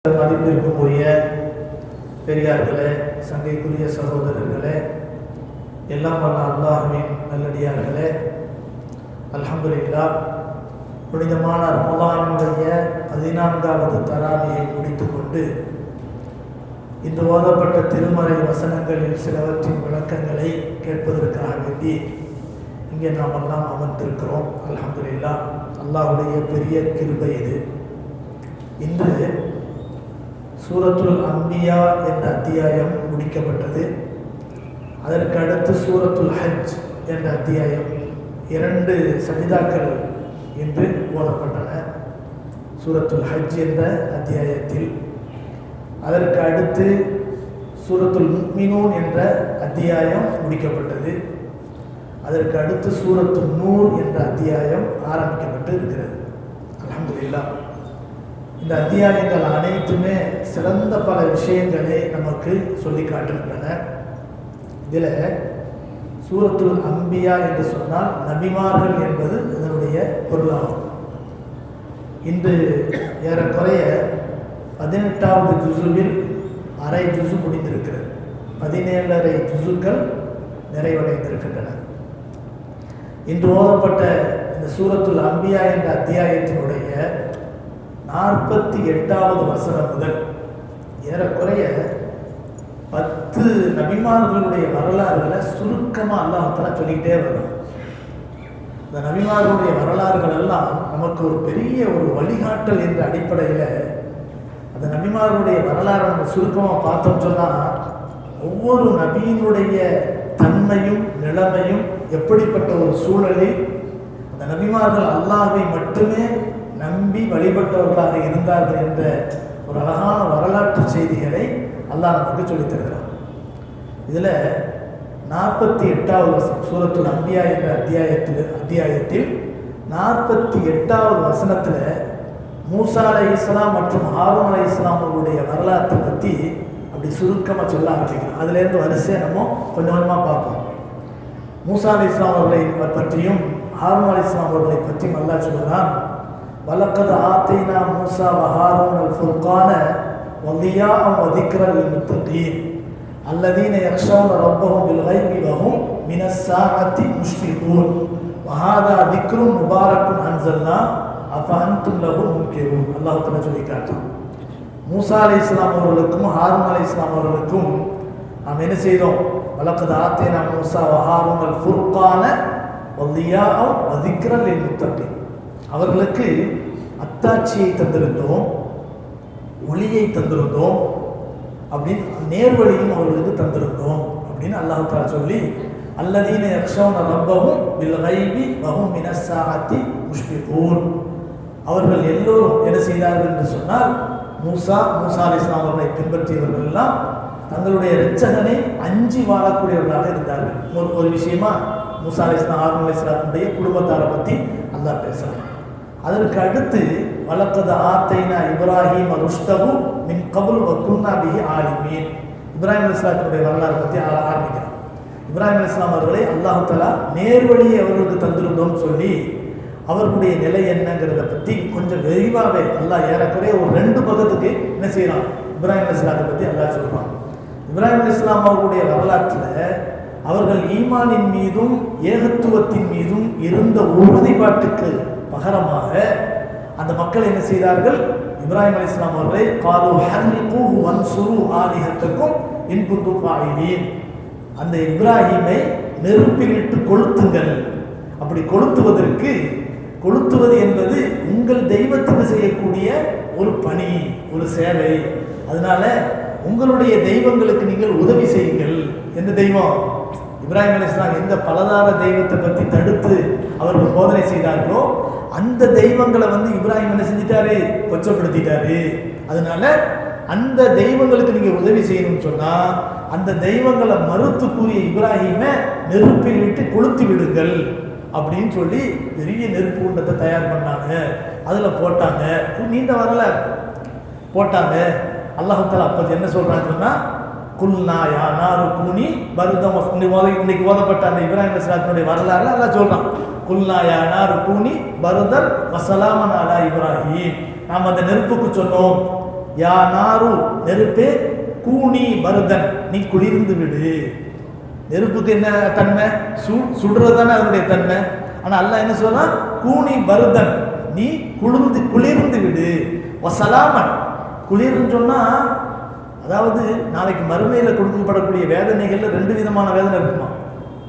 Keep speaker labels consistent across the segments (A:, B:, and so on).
A: மதிப்பிற்குரிய பெரியார்களே, சங்கைக்குரிய சகோதரர்களே, எல்லாம் வல்ல அல்லாஹ்வின் நல்லடியார்களே, அல்ஹம்துலில்லாஹ். புனிதமான ரமலானுடைய 14வது தராவியை முடித்துக்கொண்டு இன்று ஓதப்பட்ட திருமறை வசனங்களில் சிலவற்றின் விளக்கங்களை கேட்பதற்காக வேண்டி இங்கே நாம் எல்லாம் அமர்ந்திருக்கிறோம். அல்ஹம்துலில்லாஹ், அல்லாஹ்வுடைய பெரிய கிருபை இது. இன்று சூரத்துல் அம்பியா என்ற அத்தியாயம் முடிக்கப்பட்டது. அதற்கு அடுத்து சூரத்துல் ஹஜ் என்ற அத்தியாயம், 2 சஜிதாக்கள் என்று ஓதப்பட்டன சூரத்துல் ஹஜ் என்ற அத்தியாயத்தில். அதற்கு அடுத்து சூரத்துல் முஃமினூன் என்ற அத்தியாயம் முடிக்கப்பட்டது. அதற்கு அடுத்து சூரத்துல் நூர் என்ற அத்தியாயம் ஆரம்பிக்கப்பட்டு இருக்கிறது. அல்ஹம்துலில்லாஹ். இந்த அத்தியாயங்கள் அனைத்துமே சிறந்த பல விஷயங்களை நமக்கு சொல்லி காட்டுகின்றன. இதில் சூரத்துல் அம்பியா என்று சொன்னால் நபிமார்கள் என்பது இதனுடைய பொருளாகும். இன்று ஏறக்குறைய 18வது ஜுசுவில் அரை ஜுசு முடிந்திருக்கிறது. 17.5 ஜுசுக்கள் நிறைவடைந்திருக்கின்றன. இன்று ஓதப்பட்ட இந்த சூரத்துல் அம்பியா என்ற அத்தியாயத்தினுடைய 48வது வசனம் முதல் ஏறக்குறைய 10 நபிமார்களுடைய வரலாறுகளை சுருக்கமாக அல்லாஹ் தஆலா சொல்லிக்கிட்டே வரும். இந்த நபிமார்களுடைய வரலாறுகள் எல்லாம் நமக்கு ஒரு பெரிய ஒரு வழிகாட்டல் என்ற அடிப்படையில் அந்த நபிமார்களுடைய வரலாறு நம்ம சுருக்கமாக பார்த்தோம் சொன்னால், ஒவ்வொரு நபியினுடைய தன்மையும் நிலைமையும் எப்படிப்பட்ட ஒரு சூழலில் அந்த நபிமார்கள் அல்லாஹ்வை மட்டுமே நம்பி வழிபட்டவர்களாக இருந்தார்கள் என்ற ஒரு அழகான வரலாற்று செய்திகளை அல்லாஹ் நமக்கு சொல்லித் தருகிறார். இதில் 48வது வசனம் சூரத்துல் அம்பியா என்ற அத்தியாயத்தில் 48வது வசனத்தில் மூசா அலைஹிஸ்ஸலாம் மற்றும் ஹாரூன் அலைஹிஸ்ஸலாம் அவர்களுடைய வரலாற்றை பற்றி அப்படி சுருக்கமாக சொல்ல ஆரம்பிக்கிறோம். அதுலேருந்து வரிசையாக நம்ம கொஞ்சம் கொஞ்சமாக பார்ப்போம். மூசா அலைஹிஸ்ஸலாம் அவர்களை பற்றியும் ஹாரூன் அலைஹிஸ்ஸலாம் அவர்களை பற்றியும் அல்லாஹ் சொல்கிறான். வலக்கத் ஆத்தைனா மூசா வஹாரூன் அல் ஃபுர்கான வதியாஅ வதிக்ர லில் முத்தகீன் அல்லதீன யக்ஷௌன ரப்பஹும் பில் கைபி வஹும் மினஸ் ஸாஅத்தி முஷ்ஃபிகூன் வஹாதா திக்ருன் முபாரக்குன் அன்ஸல்னா அஃபஅன்தும் லஹு முன்கிரூன். அல்லாஹ் தஆலா சொல்லி காட்டுறான், மூசா அலைஹிஸ்ஸலாம் அவர்களுக்கும் ஹாரூன் அலைஹிஸ்ஸலாம் அவர்களுக்கும் நாம் என்ன செய்தோம்? வலக்கத் ஆத்தைனா மூசா வஹாரூன் அல் ஃபுர்கான வதியாஅ வதிக்ர லில் முத்தகீன். அவர்களுக்கு அத்தாட்சியை தந்திருந்தோம், ஒளியை தந்திருந்தோம், அப்படின்னு நேர்வழியும் அவர்களுக்கு தந்திருந்தோம் அப்படின்னு அல்லாஹ் தஆலா சொல்லி, அல்லதீன யக்ஷௌன ரப்பஹும் பில் கைபி வஹும் மினஸ் ஸாஅத்தி முஷ்ஃபிகூன். அவர்கள் எல்லோரும் என்ன செய்தார்கள் என்று சொன்னால், மூசா அலைஹிஸ்ஸலாம் அவர்களை பின்பற்றியவர்கள் எல்லாம் தங்களுடைய இரட்சகனை அஞ்சி வாழக்கூடியவர்களாக இருந்தார்கள். ஒரு விஷயமா மூசா அலைஹிஸ்ஸலாம் ஹாரூன் அலைஹிஸ்ஸலாமுடைய குடும்பத்தாரை பற்றி அல்லாஹ் பேசுகிறார். அதற்கு அடுத்து வலக்கத் ஆத்தைனா இப்ராஹீம ருஷ்தஹு மின் கபுல் வ குன்னா பிஹி ஆலிமீன். இப்ராஹிம் அலைஹிஸ்ஸலாமுடைய வரலாறு பற்றி ஆரம்பிக்கிறார். இப்ராஹிம் அலைஹிஸ்ஸலாம் அவர்களை அல்லாஹ் தஆலா நேர்வழியை அவர்களுக்கு தந்திருந்தோம்னு சொல்லி அவர்களுடைய நிலை என்னங்கிறத பற்றி கொஞ்சம் விரிவாகவே அல்லாஹ் ஏறக்குறைய ஒரு 2 பக்கத்துக்கு என்ன செய்யறான், இப்ராஹிம் அலைஹிஸ்ஸலாத்தை பற்றி அல்லாஹ் சொல்றான். இப்ராஹிம் அலைஹிஸ்ஸலாம் அவர்களுடைய வரலாற்றில் அவர்கள் ஈமானின் மீதும் ஏகத்துவத்தின் மீதும் இருந்த உறுதிப்பாட்டுக்கு பகரமாக அந்த மக்கள் என்ன செய்தார்கள்? இப்ராஹிம் அலைஹிஸ்ஸலாம் அவர்களை காலு ஹர்ரிகூஹு வன்சுரு ஆலிஹத்தக்கும் இன் குன்தும் ஃபாயிலீன். அந்த இப்ராஹீமை நெருப்பில் இட்டு கொளுத்துங்கள். அப்படி கொளுத்துவது என்பது உங்கள் தெய்வத்துக்கு செய்யக்கூடிய ஒரு பணி, ஒரு சேவை. அதனால உங்களுடைய தெய்வங்களுக்கு நீங்கள் உதவி செய்யுங்கள். எந்த தெய்வம்? இப்ராஹிம் அலைஹிஸ்ஸலாம் எந்த பலதார தெய்வத்தை பற்றி தடுத்து அவர்கள் போதனை செய்தார்களோ அந்த தெய்வங்களை இப்ராஹிம் என்ன செஞ்சிட்டாரு? கொச்சப்படுத்திட்டாரு. அதனால அந்த தெய்வங்களுக்கு நீங்க உதவி செய்யணும்னு சொன்னா அந்த தெய்வங்களை மறுத்து கூறிய இப்ராஹீமை நெருப்பில் விட்டு கொளுத்தி விடுங்கள் அப்படின்னு சொல்லி பெரிய நெருப்பு குண்டத்தை தயார் பண்ணாங்க. அதுல போட்டாங்க. நீண்ட வரல போட்டாங்க. அல்லாஹ் தஆலா அப்ப என்ன சொல்றான்னு சொன்னா, குல்னா யா நாரு கூனி பர்தம். இன்னைக்கு ஓதப்பட்ட அந்த இப்ராஹிம் அலைஹிஸ்ஸலாமுடைய வரலாறுல அல்லாஹ் சொல்றான், குல்னா யா நாரு கூனி பர்தன் வ ஸலாமன் அலா இப்ராஹீம். நாம் அந்த நெருப்புக்கு சொன்னோம், யா நாரு நெருப்பே கூனி பருதன் நீ குளிர்ந்து விடு. நெருப்புக்கு என்ன தன்மை? சுடுறது தானே அதனுடைய தன்மை. ஆனா அல்லாஹ் என்ன சொல்றா? கூனி பருதன் நீ குளிர்ந்து விடு. வசலாமன் குளிர்ன்னு சொன்னா அதாவது நாளைக்கு மறுமையில் கொடுக்கப்படக்கூடிய வேதனைகள்ல 2 விதமான வேதனை இருக்குமா.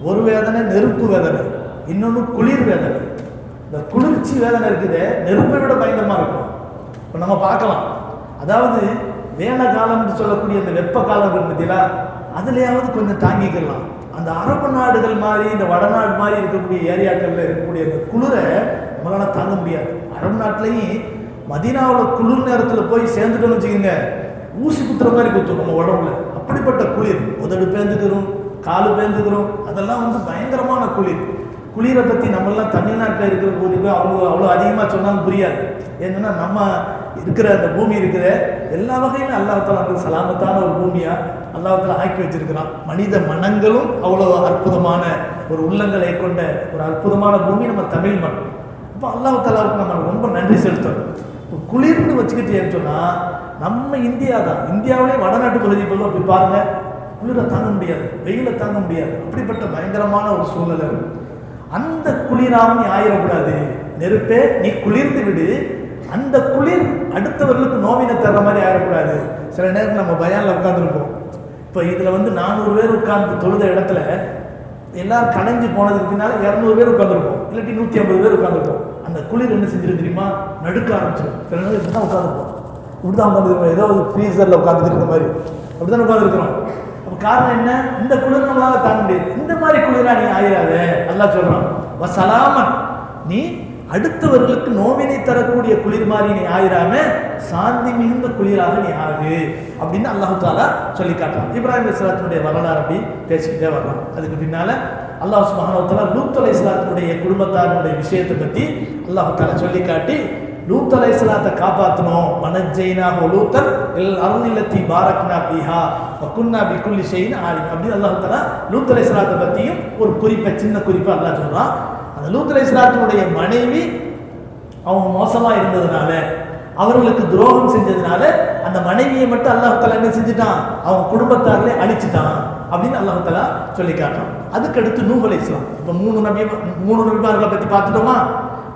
A: ஒரு வேதனை நெருப்பு வேதனை, இன்னொன்று குளிர் வேதனை. இந்த குளிர்ச்சி வேதனை இருக்குது நெருப்பை விட பயங்கரமா இருக்கும். இப்போ நம்ம பார்க்கலாம், அதாவது வேன காலம்னு சொல்லக்கூடிய அந்த வெப்ப காலம் இருந்ததுல அதுலயாவது கொஞ்சம் தாங்கிக்கலாம். அந்த அரபு நாடுகள் மாதிரி இந்த வடநாடு மாதிரி இருக்கக்கூடிய ஏரியாக்கள்ல இருக்கக்கூடிய அந்த குளிரை நம்மளால தாங்க முடியாது. அரபு நாட்டிலையும் மதீனாவில் குளிர் நேரத்தில் போய் சேர்ந்துட்டோம்னு வச்சுக்கோங்க, ஊசி குத்துற மாதிரி குத்தும் நம்ம உடம்புல. அப்படிப்பட்ட குளிர், உதடு பேந்துக்கிறோம், காலு பேந்துக்கிறோம், அதெல்லாம் பயங்கரமான குளிர். குளிரை பற்றி நம்மெல்லாம் தமிழ்நாட்டில் இருக்கிற போது அவ்வளோ அதிகமாக சொன்னாலும் புரியாது. ஏன்னா நம்ம இருக்கிற அந்த பூமி இருக்கிற எல்லா வகையிலும் அல்லாஹ்தாலா வந்து சலாமத்தான ஒரு பூமியாக அல்லாஹ்தாலா ஆக்கி வச்சிருக்கிறான். மனித மனங்களும் அவ்வளோ அற்புதமான ஒரு உள்ளங்களை கொண்ட ஒரு அற்புதமான பூமி நம்ம தமிழ் மண். அப்போ அல்லாஹ்தாலாவுக்கு நம்ம ரொம்ப நன்றி செலுத்தணும். குளிர்னு வச்சுக்கிட்டு ஏன்னு சொன்னால் நம்ம இந்தியா தான். இந்தியாவிலே வடநாட்டு பகுதி போய் போய் பாருங்க, குளிரை தாங்க முடியாது, வெயிலை தாங்க முடியாது. அப்படிப்பட்ட பயங்கரமான ஒரு சூழ்நிலை இருக்கு. அந்த குளிராக நீ ஆயிடக்கூடாது. நெருப்பே நீ குளிர்ந்து விடு. அந்த குளிர் அடுத்தவர்களுக்கு நோவினை தர்ற மாதிரி ஆயிடக்கூடாது. சில நேரம் நம்ம பயானில் உட்காந்துருப்போம். இப்போ இதில் 400 பேர் உட்கார்ந்து தொழுத இடத்துல எல்லாரும் கலைஞ்சு போனதுக்கு பின்னால் 200 பேர் உட்காந்துருப்போம், இல்லாட்டி 150 பேர் உட்காந்துருப்போம். அந்த குளிர் என்ன செஞ்சிருக்கு தெரியுமா? நடுக்க ஆரம்பிச்சிடும். சில நேரம் இப்படி தான் உட்காந்துருப்போம், இப்படி தான் உட்காந்துருக்கோம், ஏதோ ஒரு ஃப்ரீசரில் உட்காந்துட்டு இருக்க மாதிரி அப்படி தான் உட்காந்துருக்கிறோம். அப்போ காரணம் என்ன? இந்த குளிர் நம்மளால தாங்க முடியாது. இந்த மாதிரி குளிரா நீ ஆயிராத. அல்லாஹ் சொல்றான், வசலாமன் நீ அடுத்தவர்களுக்கு நோவினை தரக்கூடிய குளிர் மாதிரி நீ ஆயிராம சாந்தி மிகுந்த குளிராக நீ ஆகு அப்படின்னு அல்லாஹ் தாலா சொல்லி காட்டுறான். இப்ராஹிம் அலைஹிஸ்ஸலாத்துடைய வரலாறு அப்படி பேசிக்கிட்டே வரலாம். அதுக்கு பின்னால அல்லாஹ் சுப்ஹானஹு வ தஆலா லூத் அலைஹிஸ்ஸலாத்துடைய குடும்பத்தாருடைய விஷயத்தை பற்றி அல்லாஹ் தாலா சொல்லி காட்டி, லூத் அலைஹிஸ்ஸலாத்தை காப்பாற்றணும். வனஜ்ஜைனாஹு லூத்தன் இல் அர்தில்லத்தி பாரக்னா ஃபீஹா வ குன்னா பிகுல்லி ஷைஇன் ஆலிம் அப்படின்னு அல்லாஹ் தாலா லூத் அலைஹிஸ்ஸலாத்தை பற்றியும் ஒரு குறிப்பை, சின்ன குறிப்பை அல்லாஹ் சொல்றான். அந்த லூத் அலைஹிஸ்ஸலாத்துடைய மனைவி அவங்க மோசமாக இருந்ததுனால, அவர்களுக்கு துரோகம் செஞ்சதுனால அந்த மனைவியை மட்டும் அல்லாஹ் தாலா என்ன செஞ்சுட்டான்? அவங்க குடும்பத்தார்களே அழிச்சுட்டான் அப்படின்னு அல்லாஹ் தாலா சொல்லி காட்டுறான். அதுக்கடுத்து நூஹ் அலைஹிஸ்ஸலாம். இப்போ மூணு நபிமார்களை பற்றி பார்த்துட்டோமா?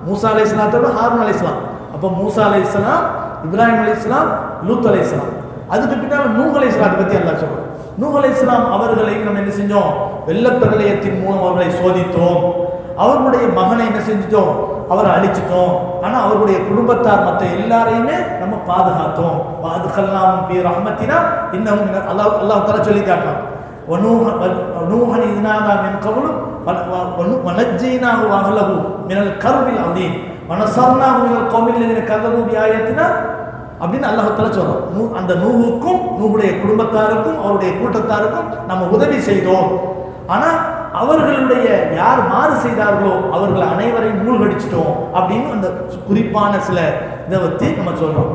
A: மூசா அலைஹிஸ்ஸலாத்தோட ஹாரூன் அலைஹிஸ்ஸலாம். அப்போ மூசா அலைஹிஸ்ஸலாம், இப்ராஹிம் அலைஹிஸ்ஸலாம், லூத் அலைஹிஸ்ஸலாம். அதுக்கு பின்னால் நூஹ் அலைஹிஸ்ஸலாத்தை பற்றி அல்லாஹ் சொல்றோம். நூஹ் அலைஹிஸ்ஸலாம் அவர்களை நம்ம என்ன செஞ்சோம்? வெள்ளப்பிரளயத்தின் மூலம் அவர்களை சோதித்தோம். அவர்களுடைய மகனை என்ன செஞ்சிட்டோம்? அவரை அழிச்சிட்டோம். ஆனால் அவர்களுடைய குடும்பத்தார் மற்ற எல்லாரையுமே நம்ம பாதுகாத்தோம். பாதுகாலாம் பி ரஹ்மத்தினா இன்னும் அல்லாஹ் தஆலா சொல்லி காட்டுறான். வனூஹன் இத்நாதா மின் கப்லு வனஜ்ஜைனாஹு வ அஹ்லஹு மினல் கர்பில் அதீம் வனஸர்னாஹு மினல் கௌமில் லதீன கஸபு பிஆயாத்தினா அப்படின்னு அல்லாஹ் தஆலா சொல்றான். அந்த நூஹுக்கும் நூஹுடைய குடும்பத்தாருக்கும் அவருடைய கூட்டத்தாருக்கும் நம்ம உதவி செய்தோம். ஆனால் அவர்களுடைய யார் மாறு செய்தார்களோ அவர்களை அனைவரையும் மூழ்கடிச்சிட்டோம் அப்படின்னு அந்த குறிப்பான சில இதை பற்றி நம்ம சொல்றோம்.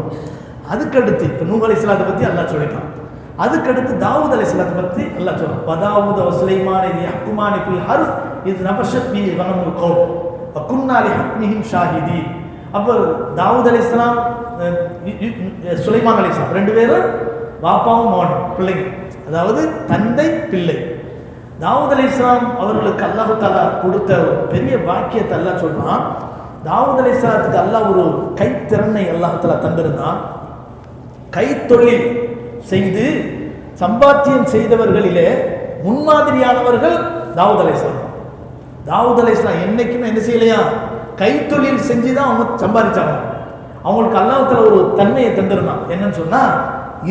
A: அதுக்கடுத்து இப்போ நூஹ் அலைஹிஸ்ஸலாத்தை பற்றி அல்லாஹ் சொல்லிட்டான். அதுக்கடுத்து தாவூத் அலைஹிஸ்ஸலாத்தை பற்றி அல்லாஹ் சொல்றான். வதாவூத வ சுலைமான இஸ் யஹ்குமானி ஃபில் ஹர்ஸ் இஸ் நபஷத் ஃபீஹி கனமுல் கௌம் வ குன்னா லிஹக்மிஹிம் ஷாஹிதீன். அப்போ தாவூத் அலைஹிஸ்ஸலாம், சுலைமான் அலைஹிஸ்ஸலாம் 2 பேரும் வாப்பாவும் மகனும் பிள்ளைங்க, அதாவது தந்தை பிள்ளை. தாவூத் அலைஹிஸ்ஸலாம் அவர்களுக்கு அல்லாஹ் தஆலா கொடுத்த ஒரு பெரிய வாக்கியத்தை அல்லாஹ் சொல்றான். தாவூத் அலைஹிஸ்ஸலாத்துக்கு அல்லாஹ் ஒரு கைத்திறனை அல்லாஹ் தஆலா தந்திருந்தான். கைத்தொழில் செய்து சம்பாத்தியம் செய்தவர்களிலே முன்மாதிரியானவர்கள் தாவூத் அலைஹிஸ்ஸலாம். தாவூத் அலைஹிஸ்ஸலாம் என்னைக்குமே என்ன செய்யலையா? கைத்தொழில் செஞ்சு தான் அவங்க சம்பாதிச்சாங்க. அவங்களுக்கு அல்லாஹ் தஆலா ஒரு தன்மையை தந்திருந்தான். என்னன்னு சொன்னா,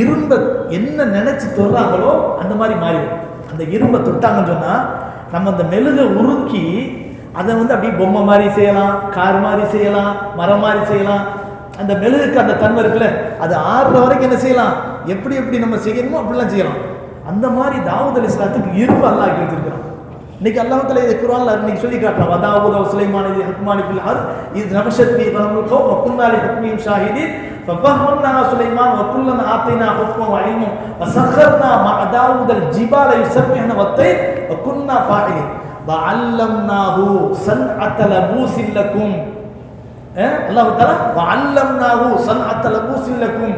A: இரும்ப என்ன நினைச்சு தொடுறாங்களோ அந்த மாதிரி மாறிடும். அந்த இரும்பை தொட்டாங்கன்னு சொன்னால் நம்ம அந்த மெழுகை உருக்கி அதை அப்படியே பொம்மை மாதிரி செய்யலாம், கார் மாதிரி செய்யலாம், மரம் மாதிரி செய்யலாம். அந்த மெழுகுக்கு அந்த தன்மை இருக்குல்ல, அது ஆறுற வரைக்கும் என்ன செய்யலாம்? எப்படி எப்படி நம்ம செய்யணுமோ அப்படிலாம் செய்யலாம். அந்த மாதிரி தாவூத் அலைஹிஸ்ஸலாத்துக்கு இரும்பு அல்லாஹ் ஆக்கி வச்சிருக்கிறான். இன்னைக்கு அல்லாஹ் தஆலா இதை குர்ஆன்ல இன்னைக்கு சொல்லி காட்டுறான். வதாவூத வ சுலைமான இஸ் யஹ்குமானி ஃபில் ஹர்ஸ் இஸ் நபஷத் ஃபீஹி கனமுல் கௌம் வ குன்னா லிஹக்மிஹிம் ஷாஹிதீன் ففهمنا سليمان وكلا آتينا حكما وعلما وسخرنا مع داود الجبال يسبحن والطير وكنا فاعلين وعلمناه صنعة لبوس لكم الله تعالى وعلمناه صنعة لبوس لكم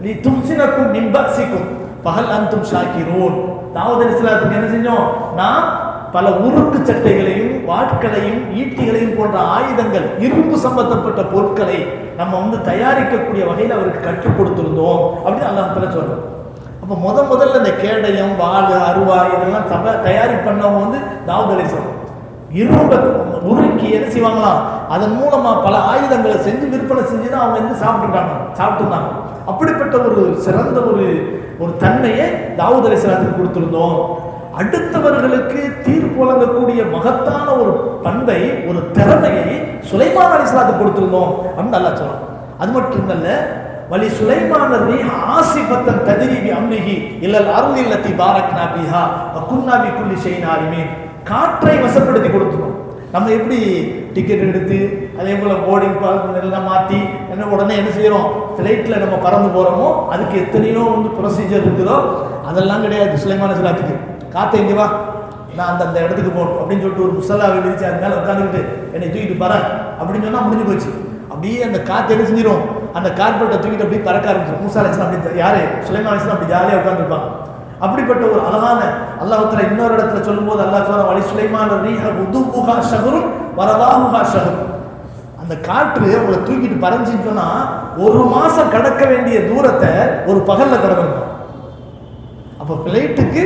A: லிதுஹ்சினக்கும் மின் பஅஸிக்கும் ஃபஹல் அன்தும் ஷாக்கிரூன். தாவூத் அலைஹிஸ்ஸலாத்துக்கு என்ன செஞ்சோம்? நான் பல உருக்கு சட்டைகளையும் வாட்களையும் ஈட்டிகளையும் போன்ற ஆயுதங்கள், இரும்பு சம்பந்தப்பட்ட பொருட்களை நம்ம தயாரிக்கக்கூடிய வகையில் அவருக்கு கற்றுக் கொடுத்திருந்தோம் அப்படின்னு அல்லாஹ் தஆலா சொல்றோம். அப்போ முதல்ல இந்த கேடயம், வாள், அருவா இதெல்லாம் தயாரிப்பு பண்ணவங்க தாவூத் அலைஹிஸ்ஸலாம். இரும்பை உருக்கி என்ன செய்வாங்களாம், அதன் மூலமா பல ஆயுதங்களை செஞ்சு விற்பனை செஞ்சு தான் அவங்க சாப்பிட்டுருந்தாங்க. அப்படிப்பட்ட ஒரு சிறந்த ஒரு தன்மையை தாவூத் அலைஹிஸ்ஸலாத்துக்கு கொடுத்திருந்தோம். அடுத்தவர்களுக்கு தீர்ப்பு வழங்கக்கூடிய மகத்தான ஒரு பண்பை, ஒரு திறமையை சுலைமான் அலைஹிஸ்ஸலாத்துக்கு கொடுத்திருந்தோம் அப்படின்னு அல்லாஹ் சொல்றான். அது மட்டுமல்ல, வலி சுலைமான ரீஹ ஆசிஃபத்தன் தஜ்ரி பி அம்ரிஹி இல்லல் அர்தி அல்லதி பாரக்னா பிஹா வ குன்னா பி குல்லி ஷைஇன் ஆலிமீன். காற்றை வசப்படுத்தி கொடுத்துரும். நம்ம எப்படி டிக்கெட் எடுத்து அதே போல போர்டிங் பாஸ் எல்லாம் மாற்றி உடனே என்ன செய்யறோம், ஃப்ளைட்டில் நம்ம பறந்து போகிறோமோ அதுக்கு எத்தனையோ ப்ரொசீஜர் இருக்குதோ அதெல்லாம் கிடையாது சுலைமான் அலைஹிஸ்ஸலாத்துக்கு. காற்றை இங்கே வா, நான் அந்த இடத்துக்கு போகணும் அப்படின்னு சொல்லிட்டு ஒரு முசல்லாவை விரிச்சு அது மேலே உட்காந்துக்கிட்டு என்னை தூக்கிட்டு பறேன் அப்படின்னு சொன்னால் முடிஞ்சு போச்சு. அப்படியே அந்த காற்று என்ன செஞ்சிடும், அந்த கார்பெட்டை தூக்கிட்டு அப்படியே பறக்க ஆரம்பிச்சிடும். மூசா அலைஹிஸ்ஸலாம் அப்படி யாரு சுலைமான் அலைஹிஸ்ஸலாம் அப்படி ஜாலியாக உட்காந்துருப்பாங்க. அப்படிப்பட்ட ஒரு அழகான அல்லாஹ் தஆலா இன்னொரு இடத்துல சொல்லும்போது அல்லாஹ் சொல்றான், வலி சுலைமான ரீஹ உதுபுஹா ஷஹ்ருன் வரவாஹுஹா ஷஹ்ர். அந்த காற்று அவங்களை தூக்கிட்டு பறஞ்சின்னு சொன்னா ஒரு மாசம் கடக்க வேண்டிய தூரத்தை ஒரு பகல்ல கடக்கணும். அப்போ ஃப்ளைட்டுக்கு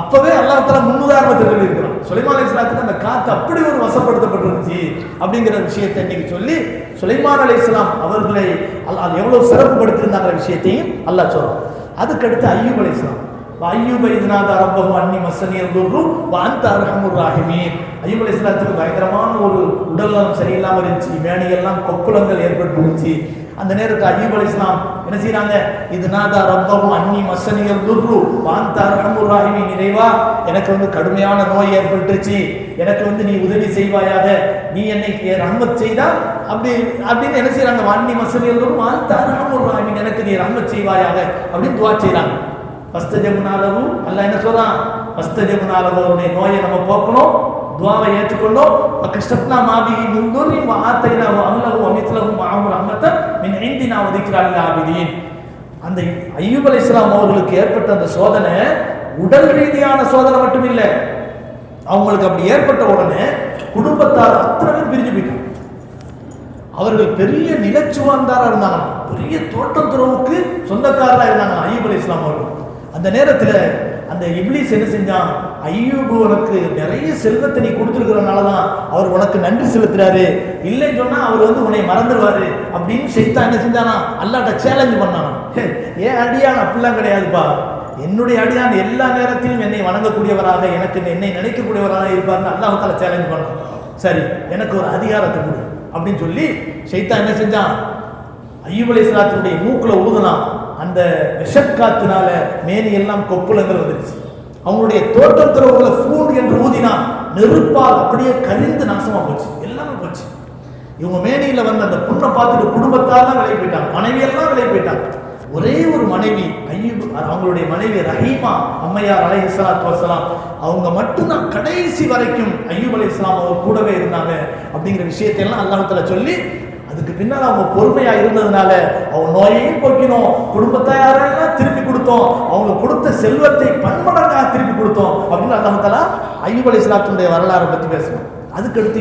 A: அப்பவே அல்லாஹ் தஆலா முன்னுதாரணத்தை சொல்லியிருக்கிறான். சுலைமான் அலைஹிஸ்ஸலாத்துக்கு அந்த காற்று அப்படி ஒரு வசப்படுத்தப்பட்டிருந்துச்சு அப்படிங்கிற விஷயத்தை இன்னைக்கு சொல்லி சுலைமான் அலைஹிஸ்ஸலாம் அவர்களை அல்லாஹ் எவ்வளவு சிறப்புப்படுத்தியிருந்தாங்கிற விஷயத்தையும் அல்லாஹ் சொல்றான். அதுக்கடுத்து அய்யூப் அலைஹிஸ்ஸலாம், அய்யூப இத்நாதா ரப்பஹு அன்னி மஸ்ஸனியல் துர்ரு வ அன்த அர்ஹமுர் ராஹிமீன். அய்யூப் அலைஹிஸ்ஸலாத்துக்கு பயங்கரமான ஒரு உடல்நலம் சரியில்லாமல் இருந்துச்சு, மேனியெல்லாம் கொப்புளங்கள் ஏற்பட்டுருந்துச்சு. அந்த நேரத்தில் அய்யூப் அலைஹிஸ்ஸலாம் என்ன செய்யறாங்க, இத்நாதா ரப்பஹு அன்னி மஸ்ஸனியல் துர்ரு வ அன்த அர்ஹமுர் ராஹிமீன். இறைவா, எனக்கு கடுமையான நோய் ஏற்பட்டுருச்சு, எனக்கு நீ உதவி செய்வாயாக, நீ என்னை ரஹ்மத் செய்தா அப்படின்னு என்ன செய்யறாங்க, அன்னி மஸ்ஸனியல் துர்ரு வ அன்த அர்ஹமுர் ராஹிமீன், எனக்கு நீ ரஹ்மத் செய்வாயாக அப்படின்னு துஆ செய்றாங்க. ஃபஸ்தஜப்னாலஹு, அல்லாஹ் என்ன சொல்றான், ஃபஸ்தஜப்னாலஹு, அவருடைய நோயை நம்ம போக்கணும், துஆவை ஏற்றுக்கொண்டோம். வகஷ்டப்னா மா பிஹி மின் துர்ரி வ ஆதைனாஹு அஹ்லஹு வ மித்லஹு மஅஹு ரஹ்மத்தன் மின் இந்தினா வ திக்ரா லில் ஆபிதீன். அந்த அய்யூப் அலைஹிஸ்ஸலாம் அவர்களுக்கு ஏற்பட்ட அந்த சோதனை உடல் ரீதியான சோதனை மட்டும் இல்லை, அவங்களுக்கு அப்படி ஏற்பட்ட உடனே குடும்பத்தார் அத்தனை பேர் பிரிஞ்சு போயிட்டாங்க. அவர்கள் பெரிய நிலச்சுவார்ந்தாரா இருந்தாங்க, பெரிய தோட்டம் துறவுக்கு சொந்தக்காரரா இருந்தாங்க அய்யூப் அலைஹிஸ்ஸலாம் அவர்கள். அந்த நேரத்தில் அந்த இப்லீஸ் என்ன செஞ்சான், அய்யூப் உனக்கு நிறைய செல்வத்தை நீ கொடுத்துருக்கிறதுனால தான் அவர் உனக்கு நன்றி செலுத்துறாரு, இல்லைன்னு சொன்னா அவர் உன்னை மறந்துடுவாரு அப்படின்னு ஷைத்தான் என்ன செஞ்சானா, அல்லாஹ்ட்ட சேலஞ்ச் பண்ணானா. ஏன் அடியான் அப்படிலாம் கிடையாதுப்பா, என்னுடைய அடியான் எல்லா நேரத்திலும் என்னை வணங்கக்கூடியவராக, என்னை நினைக்கக்கூடியவராக இருப்பார்னு அல்லாஹ் தஆலா சேலஞ்ச் பண்ணான். சரி, எனக்கு ஒரு அதிகாரத்தை கொடு அப்படின்னு சொல்லி ஷைத்தான் என்ன செஞ்சான், அய்யூப் அலைஹிஸ்ஸலாத்துடைய மூக்குல ஊதுனான். அந்த விஷக்காத்தினால மேனி எல்லாம் கொப்புளங்கள் வந்துருச்சு. அவங்களுடைய தோட்டத்துறவுகளை ஃபூன் என்று ஊதினா நெருப்பால் அப்படியே கரிந்து நாசமா போச்சு, எல்லாமே போச்சு. இவங்க மேனியில வந்த அந்த பொண்ணை பார்த்துட்டு குடும்பத்தால் தான் விலை போயிட்டாங்க, மனைவியெல்லாம் விலை போயிட்டாங்க. ஒரே ஒரு மனைவி அய்யூப், அவங்களுடைய மனைவி ரஹீமா அம்மையார் அலைஹிஸ்ஸலாத்து வஸ்ஸலாம், அவங்க மட்டும்தான் கடைசி வரைக்கும் அய்யூப் அலைஹிஸ்ஸலாம் அவர் கூடவே இருந்தாங்க அப்படிங்கிற விஷயத்தை எல்லாம் அல்லாஹ் தஆலா சொல்லி, அதுக்கு பின்னால் அவங்க பொறுமையா இருந்ததுனால அவங்க நோயையும் போக்கினோம், குடும்பத்தாரெல்லாம் திருப்பி கொடுத்தோம், அவங்க கொடுத்த செல்வத்தை பன்மடங்காக திருப்பி கொடுத்தோம் அப்படின்னு அல்லாஹ் தஆலா அய்யூப் அலைஹிஸ்ஸலாத்துடைய வரலாறை பற்றி பேசுறோம். அதுக்கடுத்து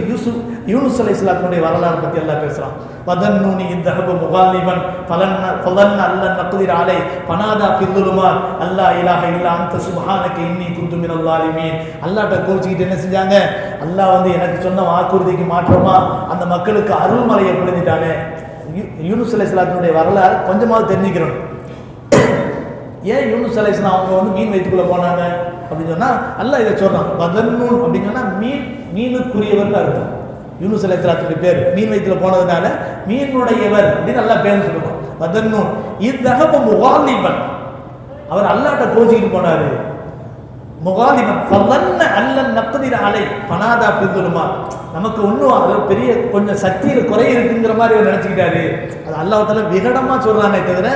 A: யூனுஸ் அலைஹிஸ்ஸலாத்துடைய வரலாறு பற்றி எல்லாம் பேசுறான். வதன்னூனி இذهب முகாலிபன் ஃபலன் அல்லன் நக்திர் அலை ஃபனாதா ஃபில் ظுலுமாத் அல்லா இலாஹ இல்லா அன்த சுப்ஹானக இன்னி குன்து மினல் ஸாலிமீன். அல்லாஹ்ட்ட கோச்சிக்கிட்டு என்ன செஞ்சாங்க, அல்லாஹ் எனக்கு சொன்ன வாக்குறுதிக்கு மாற்றமா அந்த மக்களுக்கு அருள்மலையை பொழிஞ்சிட்டானே. யூனுஸ் அலைஹிஸ்ஸலாத்துடைய வரலாறு கொஞ்சமாவது தெரிஞ்சுக்கிறோம். ஏன் யூனுஸ் அலைஹிஸ்ஸலாம் அவங்க மீன் வயிற்றுக்குள்ள போனாங்க அப்படின்னு சொன்னா அல்லாஹ் இதை சொல்றான். வதன்னூன் அப்படின்னு சொன்னா மீனுக்குரியவர் அர்த்தம். யூனுஸ் அலைஹிஸ்ஸலாத்துடைய பேர் மீன் வயிற்றுல போனதுனால மீனுடையவர் அப்படின்னு அல்லாஹ் பேர் சொல்லுவான். வதன்னூன் இذهب முகாலிபன், அவர் அல்லாஹ்ட்ட கோச்சிக்கிட்டு போனாரு. முகாலிபன் ஃபலன்ன அல்லன் நக்திர் அலை ஃபனாதா ஃபில் ظுலுமாத், நமக்கு ஒன்றும் அது பெரிய கொஞ்சம் சக்தியில் குறை இருக்குங்கிற மாதிரி அவர் நினச்சிக்கிட்டாரு. அது அல்லாஹ் தஆலா விகடமாக சொல்கிறானே தவிர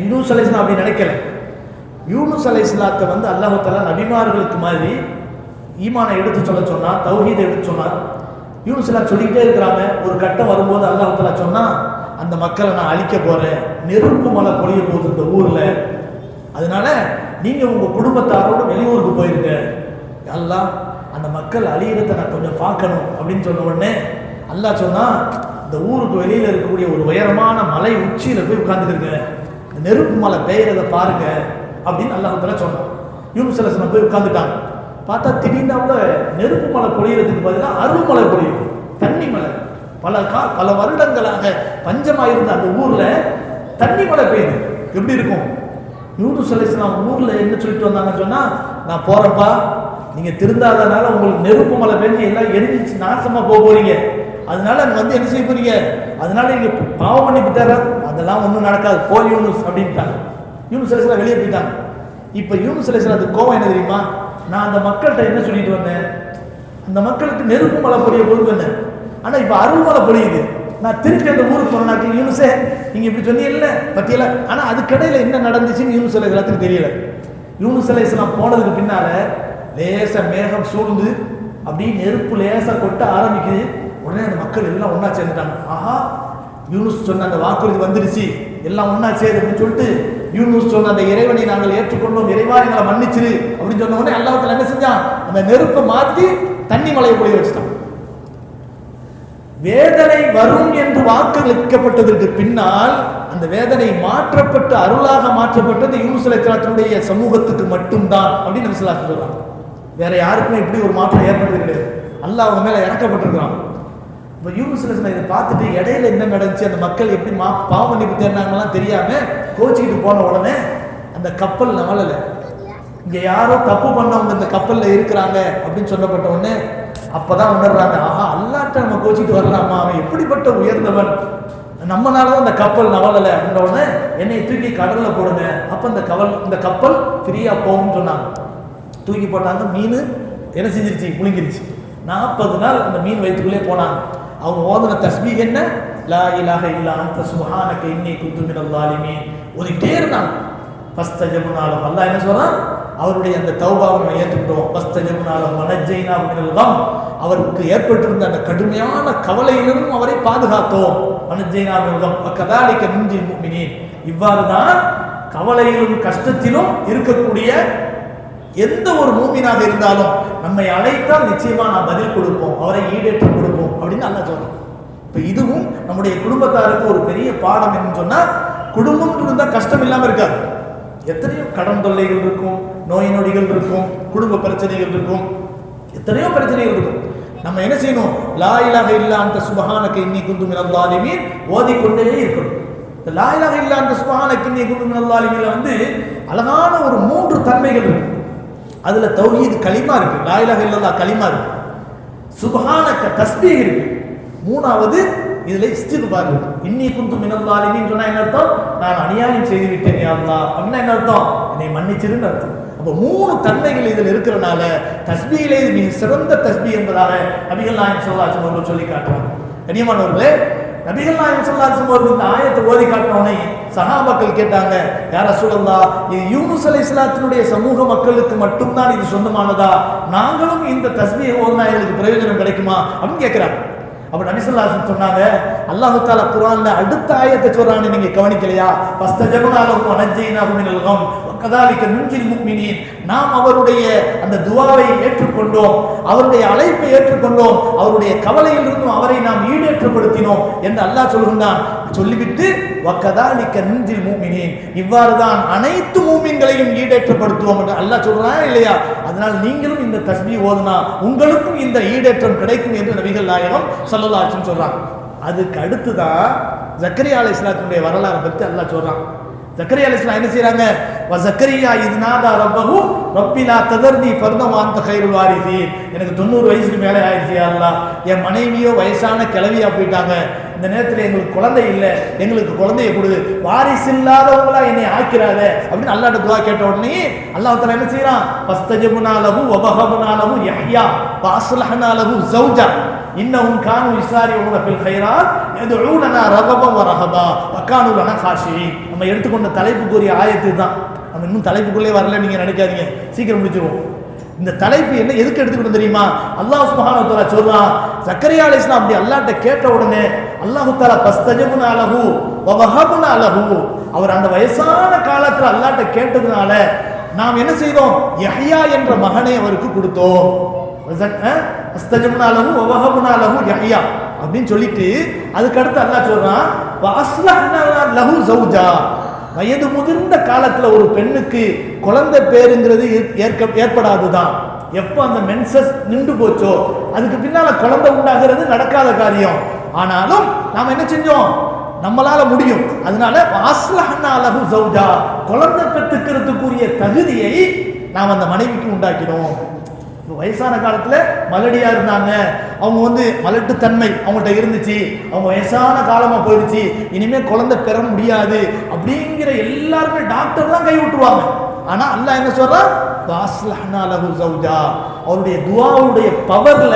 A: யூனுஸ் அலைஹிஸ்ஸலாம் அப்படி நினைக்கல. யூனுஸ் அலைஹிஸ்ஸலாத்தை அல்லாஹ் தஆலா நபிமார்களுக்கு மாதிரி ஈமானை எடுத்து சொன்னா, தௌஹீதை எடுத்து சொன்னார். யூனுஸ் அலைஹிஸ்ஸலாம் சொல்லிக்கிட்டே இருக்கிறாங்க. ஒரு கட்டம் வரும்போது அல்லாஹ் தஆலா சொன்னா, அந்த மக்களை நான் அழிக்க போறேன், நெருப்பு மழை பொழிய போகுது இந்த ஊர்ல, அதனால நீங்க உங்க குடும்பத்தாரோட வெளியூருக்கு போயிருங்க, அல்லாஹ் அந்த மக்கள் அழியிறத நான் கொஞ்சம் பார்க்கணும் அப்படின்னு சொன்ன உடனே அல்லாஹ் சொன்னா, இந்த ஊருக்கு வெளியில இருக்கக்கூடிய ஒரு உயரமான மலை உச்சியில போய் உட்கார்ந்துருங்க, நெருப்பு மலை பெய்யறத பாருங்க அப்படின்னு அல்லாஹ் சொன்னான். யூனுஸ் அலைஹிஸ்ஸலாம் போய் உட்கார்ந்துட்டாங்க. பார்த்தா திடீர்னு நெருப்பு மலை பொழியறதுக்கு பதிலாக அருள்மலை பொழியுது, தண்ணி மலை. பல வருடங்களாக பஞ்சமாயிருந்த அந்த ஊர்ல தண்ணி மழை பெய்யுது. எப்படி இருக்கும்? யூனுஸ் அலைஹிஸ்ஸலாம் ஊர்ல என்ன சொல்லிட்டு வந்தாங்கன்னு சொன்னா, நான் போறப்பா, நீங்க திருந்தாதனால உங்களுக்கு நெருப்பு மழை பெஞ்சு எல்லாம் எரிஞ்சிச்சு நாசமா போறீங்க, அதனால என்ன செய்ய போறீங்க, அதனால நீங்க பாவம் பண்ணிவிட்டார, அதெல்லாம் ஒன்றும் நடக்காது, போ யூனுஸ் அப்படின்ட்டாங்க. யூனுஸ் அலைஹிஸ்ஸலாம் வெளியே போயிட்டாங்க. இப்ப யூனுஸ் அலைஹிஸ்ஸலாம் கோவம் என்ன தெரியுமா, நான் அந்த மக்கள்கிட்ட என்ன சொல்லிட்டு வந்தேன், அந்த மக்களுக்கு நெருப்பு மழை பொழிய போது வந்தேன், ஆனா இப்ப அருள்மழை பொழியுது, நான் திருப்பி அந்த ஊருக்கு போனாக்கு யூனுஸே நீங்க இப்படி சொன்னீங்கல்ல பத்தியல. ஆனா அதுக்கடையில என்ன நடந்துச்சுன்னு யூனுஸ் அலைஹிஸ்ஸலாத்துக்கு தெரியல. யூனுஸ் அலைஹிஸ்ஸலாம் போனதுக்கு பின்னால லேச மேகம் சூழ்ந்து அப்படியே நெருப்பு லேசா கொட்ட ஆரம்பிக்குது. உடனே அந்த மக்கள் எல்லாம் ஒன்னா சேர்ந்துட்டாங்க. ஆஹா, யூனுஸ் சொன்ன அந்த வாக்குறுதி வந்துருச்சு, எல்லாம் ஒன்னா சேரு அப்படின்னு சொல்லிட்டு யூனுஸ் சொன்ன அந்த இறைவனை நாங்கள் ஏற்றுக்கொண்டோம், இறைவா எங்களை மன்னிச்சிரு அப்படின்னு சொன்ன உடனே அல்லாஹ் தஆலா என்ன செஞ்சான், அந்த நெருப்பை மாத்தி தண்ணி மலையை பொழிய வச்சுட்டான். வேதனை வரும் என்று வாக்களிக்கப்பட்டதற்கு பின்னால் அந்த வேதனை மாற்றப்பட்டு அருளாக மாற்றப்பட்டது யூனுஸ் அலைஹிஸ்ஸலாத்துடைய சமூகத்துக்கு மட்டும்தான் அப்படின்னு நபி ஸல்லல்லாஹு அலைஹி வஸல்லம் சொல்றாங்க. வேற யாருக்குமே இப்படி ஒரு மாற்றம் ஏற்பட்டது கிடையாது. அல்லாஹ் அவங்க மேல இறக்கப்பட்டிருக்கிறான். இப்போ யூனுஸ் அலைஹிஸ்ஸலாம் இதை பார்த்துட்டு இடையில என்ன நடந்துச்சு, அந்த மக்கள் எப்படி பாவம் பண்ணி தேர்னாங்கலாம் தெரியாம கோச்சிக்கிட்டு போன உடனே அந்த கப்பல் நவலல, இங்க யாரோ தப்பு பண்ணவங்க இந்த கப்பல்ல இருக்கிறாங்க அப்படின்னு சொல்லப்பட்ட உடனே அப்பதான் உணர்றாங்க, ஆஹா அல்லாஹ்ட்ட நம்ம கோச்சிட்டு வரலாமா, அவன் எப்படிப்பட்ட உயர்ந்தவன், நம்மனாலதான் அந்த கப்பல் நவலல அப்படின்ற உடனே என்னை தூக்கி கடல்ல போடுங்க, அப்ப இந்த கப்பல் ஃப்ரீயா போகும்னு சொன்னாங்க. தூக்கி போட்டாங்க, மீன் என்ன செஞ்சிருச்சு, முழுங்கிருச்சு. 40 நாள் அந்த மீன் வயிற்றுக்குள்ளே போனாங்க. அவங்க ஓதுன தஸ்பீஹ் என்ன, லா இலாஹ இல்லா அன்த சுப்ஹானக இன்னி குன்து மினல் ஸாலிமீன் ஓதிட்டே இருந்தாங்க. ஃபஸ்தஜப்னா லஹு, அல்லாஹ் என்ன சொல்றான், அவருடைய அந்த தௌபாவை நம்ம ஏற்றுக்கிட்டோம். ஃபஸ்தஜப்னா லஹு வனஜ்ஜைனாஹு மினல் கம், அவருக்கு ஏற்பட்டிருந்த அந்த கடுமையான கவலையிலிருந்து அவரை பாதுகாத்தோம். வனஜ்ஜைனாஹு மினல் கம் வகதாலிக நுன்ஜில் முஃமினீன், இவ்வாறு தான் கவலையிலும் கஷ்டத்திலும் இருக்கக்கூடிய எந்த ஒரு மூமினாக இருந்தாலும் நம்மை அழைத்தால் நிச்சயமா நாம் பதில் கொடுப்போம், அவரை ஈடேற்றம் கொடுப்போம் அப்படின்னு அல்லாஹ் சொல்றோம். இப்ப இதுவும் நம்முடைய குடும்பத்தாருக்கு ஒரு பெரிய பாடம் என்னன்னு சொன்னா, குடும்பம் இருந்தா கஷ்டம் இல்லாம இருக்காது. எத்தனையோ கடன் தொல்லைகள் இருக்கும், நோய் நொடிகள் இருக்கும், குடும்ப பிரச்சனைகள் இருக்கும், எத்தனையோ பிரச்சனைகள் இருக்கும். நம்ம என்ன செய்யணும், லா இலாஹ இல்லா அன்த சுப்ஹானக இன்னி குன்து மினல் ஸாலிமீன் ஓதிக்கொண்டே இருக்கணும். இந்த லா இலாஹ இல்லா அன்த சுப்ஹானக இன்னி குன்து மினல் ஸாலிமீன்ல அழகான ஒரு 3 தன்மைகள் இருக்கு. அதுல தௌஹீத் கலிமா இருக்கு, லா இலாஹ இல்லல்லாஹ் கலிமா இருக்கு, சுப்ஹானக தஸ்பீஹ் இருக்கு, 3வது இதுல இஸ்திக்பார் இருக்கு. இன்னி குன்து மினல் ஸாலிமீன் சொன்னா என்ன அர்த்தம், நான் அநியாயம் செய்து விட்டேன் யா அல்லாஹ் அப்படின்னா என்ன அர்த்தம், என்னை மன்னிச்சிருன்னு அர்த்தம். அப்ப 3 தன்மைகள் இதில் இருக்கிறனால தஸ்பீஹிலே இது மிக சிறந்த தஸ்பீஹ் என்பதாக நபிகள் நாயகம் ஸல்லல்லாஹு அலைஹி வஸல்லம் சொல்லி காட்டுறாங்க. கண்ணியமானவர்களே, நபிகள் நாயகம் ஸல்லல்லாஹு அலைஹி வஸல்லம் இந்த ஆயத்தை ஓதி காட்டினோடனே சஹாபாக்கள் கேட்டாங்க, யா ரசூலல்லாஹ், இது யூனுஸ் அலைஹிஸ்ஸலாத்தினுடைய சமூக மக்களுக்கு மட்டும்தான் இது சொந்தமானதா, நாங்களும் இந்த தஸ்பீஹ் ஓதினா எங்களுக்கு பிரயோஜனம் கிடைக்குமா அப்படின்னு கேட்கிறாங்க. அப்ப நபி ஸல்லல்லாஹு அலைஹி வஸல்லம் சொன்னாங்க, அல்லாஹ் தஆலா குர்ஆன்ல அடுத்த ஆயத்தை சொல்றானே நீங்க கவனிக்கலையா, ஃபஸ்தஜப்னா லஹு வனஜ்ஜைனாஹு மினல் கம் வகதாலிக நுன்ஜில் முஃமினீன், நாம் அவருடைய அந்த துஆவை ஏற்றுக்கொண்டோம், அவருடைய அழைப்பை ஏற்றுக்கொண்டோம், அவருடைய கவலையிலிருந்தும் அவரை நாம் ஈடேற்றப்படுத்தினோம் என்று அல்லாஹ் சொல்கின்றான். சொல்லிவிட்டு வகதாலிக நுன்ஜில் முஃமினீன், இவ்வாறு தான் அனைத்து மூமின்களையும் ஈடேற்றப்படுத்துவோம் என்று அல்லாஹ் சொல்றான் இல்லையா. அதனால் நீங்களும் இந்த தஸ்பீஹ் ஓதுனா உங்களுக்கும் இந்த ஈடேற்றம் கிடைக்கும் என்று நபிகள் நாயகம் ஸல்லல்லாஹு அலைஹி வஸல்லம் சொல்றாங்க. அதுக்கு அடுத்துதான் ஜக்கரியா அலைஹிஸ்ஸலாத்துடைய வரலாறு பற்றி அல்லாஹ் சொல்றான். ஜக்கரியா அலைஹிஸ்ஸலாம் என்ன செய்றாங்க, வ ஜக்கரியா இத் நாதா ரப்பஹு ரப்பி லா ததர்னி ஃபர்தன் வ அன்த கைருல் வாரிசீன், எனக்கு 90 வயசுக்கு மேலே ஆயிடுச்சு யா அல்லாஹ், என் மனைவியோ வயசான கிழவியா போயிட்டாங்க, இந்த நேரத்தில் எங்களுக்கு குழந்தை இல்லை, எங்களுக்கு குழந்தையை கொடு, வாரிசு இல்லாதவங்களா என்னை ஆக்கிறாத அப்படின்னு அல்லாஹ்ட்ட துஆ கேட்ட உடனே அல்லாஹ் தஆலா என்ன செய்றான், ஃபஸ்தஜப்னா லஹு வ வஹப்னா லஹு யஹ்யா வ அஸ்லஹ்னா லஹு ஸௌஜா இன்னஹும் கானூ யுஸாரிஊன ஃபில் கைராத் யதுஊனனா ரகபன் வ ரஹபா வ கானூ லனா காஷிஈன். நம்ம எடுத்துக்கொண்ட தலைப்புக்குரிய ஆயத்து தான். நம்ம இன்னும் தலைப்புக்குள்ளே வரல, நீங்க நினைக்காதீங்க, சீக்கிரம் முடிச்சிருவோம். இந்த தலைப்பு என்ன எதுக்கு எடுத்துக்கிட்டு தெரியுமா? அல்லாஹ் சுப்ஹானஹு வ தஆலா சொல்றான், ஜக்கரியா அலைஹிஸ்ஸலாம் அப்படி அல்லாஹ்ட்ட கேட்ட உடனே அல்லாஹ் தஆலா ஃபஸ்தஜப்னா லஹு வ வஹப்னா லஹு, அவர் அந்த வயசான காலத்துல அல்லாஹ்ட்ட கேட்டதுனால நாம் என்ன செய்தோம், யஹ்யா என்ற மகனை அவருக்கு கொடுத்தோம். ஃபஸ்தஜப்னா லஹு வ வஹப்னா லஹு யஹ்யா அப்படின்னு சொல்லிட்டு அதுக்கு அடுத்து அல்லாஹ் சொல்றான், வ அஸ்லஹ்னா லஹு ஜௌஜா, வயது முதிர்ந்த காலத்துல ஒரு பெண்ணுக்கு குழந்தை பேருங்கிறது ஏற்படாதுதான். எப்போ அந்த மென்சஸ் நின்று போச்சோ அதுக்கு பின்னால குழந்தை உண்டாகிறது நடக்காத காரியம். ஆனாலும் நாம என்ன செஞ்சோம், நம்மளால முடியும். அதனால வாஸ்லஹ்னா லஹு ஜௌஜா, குழந்தை பெற்றுக்கிறதுக்குரிய தகுதியை நாம் அந்த மனைவிக்கு உண்டாக்கினோம். வயசான காலத்துல மலடியா இருந்தாங்க, அவங்க மலட்டுத்தன்மை அவங்கள்ட்ட இருந்துச்சு, அவங்க வயசான காலமா போயிடுச்சு, இனிமே குழந்தை பெற முடியாது அப்படிங்கிற எல்லாருமே டாக்டர்லாம் கை விட்டுருவாங்க. ஆனா அல்லாஹ் என்ன சொல்றான், வாஸ்லஹ்னா லஹு ஜௌஜா, அவருடைய துஆவுடைய பவர்ல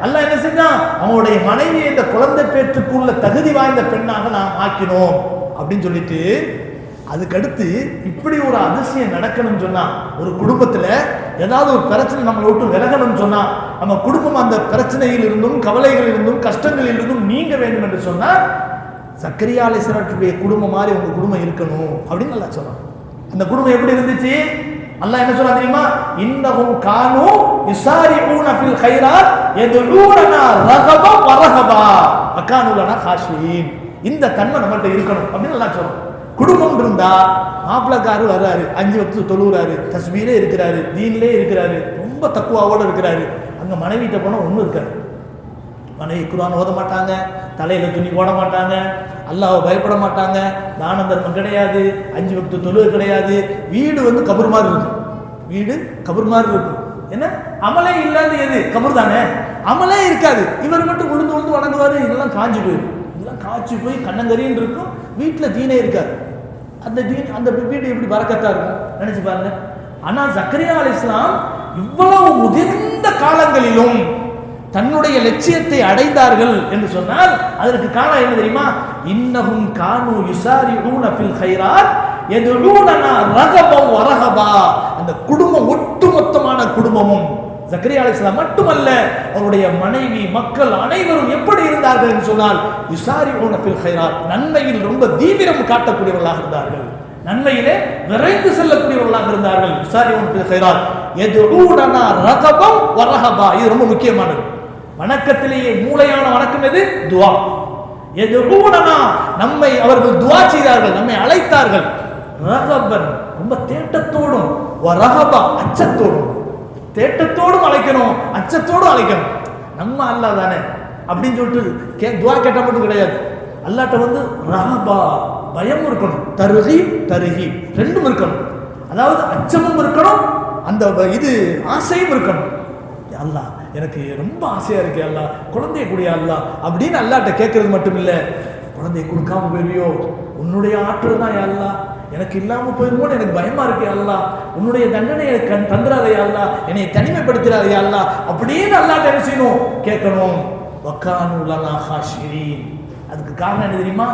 A: அல்லாஹ் என்ன செஞ்சான், அவங்களுடைய மனைவியை இந்த குழந்தை பேற்றுக்குள்ள தகுதி வாய்ந்த பெண்ணாக நாம் ஆக்கினோம் அப்படின்னு சொல்லிட்டு அதுக்கடுத்து இப்படி ஒரு அதிசயம் நடக்கணும்னு சொன்னா, ஒரு குடும்பத்துல ஏதாவது ஒரு பிரச்சனை நம்மளை விட்டு விலகணும்னு சொன்னா, நம்ம குடும்பம் அந்த பிரச்சனையில் இருந்தும் கவலைகள் இருந்தும் கஷ்டங்களில் இருந்தும் நீங்க வேண்டும் என்று சொன்னா ஜக்கரியா அலைஹிஸ்ஸலாத்துடைய குடும்பம் மாதிரி உங்க குடும்பம் இருக்கணும் அப்படின்னு அல்லாஹ் சொல்றான். அந்த குடும்பம் எப்படி இருந்துச்சு, அல்லாஹ் என்ன சொல்றான் தெரியுமா, இன்னஹும் கானூ யுஸாரிஊன ஃபில் கைராத் யதுஊனா ரகபா வ ரஹபா வ கானூ லனா காஷியின். இந்த தன்மை நம்மள்ட்ட இருக்கணும் அப்படின்னு அல்லாஹ் சொல்றான். குடும்பம் இருந்தா மாப்பிளக்காரர் வர்றாரு, 5 வக்து தொழுகிறாரு, தஸ்பீலே இருக்கிறாரு, தீன்லே இருக்கிறாரு, ரொம்ப தக்குவாவோட இருக்கிறாரு. அங்க மனைவிட்ட போனா ஒன்றும் இருக்காரு. மனைவி குர்ஆன் ஓத மாட்டாங்க, தலையில துணி போட மாட்டாங்க, அல்லாஹ்வை பயப்பட மாட்டாங்க, தான தர்மம் கிடையாது, 5 வக்து தொழுகை கிடையாது. வீடு கபர் மாதிரி இருக்கும், வீடு கபர் மாதிரி இருக்கும். என்ன அமலே இல்லாத எது கபர் தானே, அமலே இருக்காது. இவர் மட்டும் உளுந்து உளுந்து வணங்குவாரு, இதெல்லாம் காஞ்சி போயிடும், இதெல்லாம் காய்ச்சி போய் கண்ணங்கரின்னு இருக்கும். வீட்டில் தீனே இருக்காது. அந்த வீடு எப்படி பரக்கத்தா இருக்கும் நினைச்சு பாருங்க. ஆனா ஜக்கரியா அலைஹிஸ்ஸலாம் இவ்வளவு முதிர்ந்த காலங்களிலும் தன்னுடைய லட்சியத்தை அடைந்தார்கள் என்று சொன்னால் அதற்கு காரணம் என்ன தெரியுமா, இன்னஹும் கானூ யுஸாரிஊன ஃபில் கைராத் யதுஊனா ரகபா வ ரஹபா. அந்த குடும்பம் ஒட்டுமொத்தமான குடும்பமும் ஜக்கரியா அலைஹிஸ்ஸலாம் மட்டுமல்ல, அவருடைய மனைவி மக்கள் அனைவரும் எப்படி இருந்தார்கள் என்று சொன்னால் யுஸாரிஊன ஃபில் கைராத், நன்மையில் ரொம்ப தீவிரம் காட்டக்கூடியவர்களாக இருந்தார்கள், நன்மையிலே விரைந்து செல்லக்கூடியவர்களாக இருந்தார்கள். யுஸாரிஊன ஃபில் கைராத் யதுஊனா ரகபா வ ரஹபா. இது ரொம்ப முக்கியமானது. வணக்கத்திலேயே மூளையான வணக்கம் எது, துஆ. யதுஊனா, நம்மை அவர்கள் துஆ செய்தார்கள், நம்மை அழைத்தார்கள். ரகபன், ரொம்ப தேட்டத்தோடும், வ ரஹபா, அச்சத்தோடும். தேட்டத்தோடும் அழைக்கணும், அச்சத்தோடும் அழைக்கணும். நம்ம அல்லாஹ் தானே அப்படின்னு சொல்லிட்டு துஆ கேட்டா மட்டும் கிடையாது. அல்லாஹ்ட்ட ரஹபா, பயம் இருக்கணும், தர்ஹீப் ரெண்டும் இருக்கணும். அதாவது அச்சமும் இருக்கணும், அந்த ஆசையும் இருக்கணும். அல்லாஹ் எனக்கு ரொம்ப ஆசையா இருக்கு, அல்லாஹ் குழந்தைய கூடிய அல்லாஹ் அப்படின்னு அல்லாஹ்ட்ட கேட்கறது மட்டும் இல்லை, குழந்தைய கொடுக்காம போயிருவியோ, உன்னுடைய ஆற்றல் தான் அல்லாஹ், எனக்கு இல்லாம போயிருமோன்னு எனக்கு பயமா இருக்கு அல்லாஹ், உன்னுடைய தண்டனையை தந்துடாதே அல்லாஹ், என்னை தனிமைப்படுத்திடாதே அல்லாஹ் அப்படின்னு அல்லாஹ்ட்ட என்ன செய்யணும், கேட்கணும். வக்கானூ லனா காஷியின். அதுக்கு காரணம் என்ன தெரியுமா,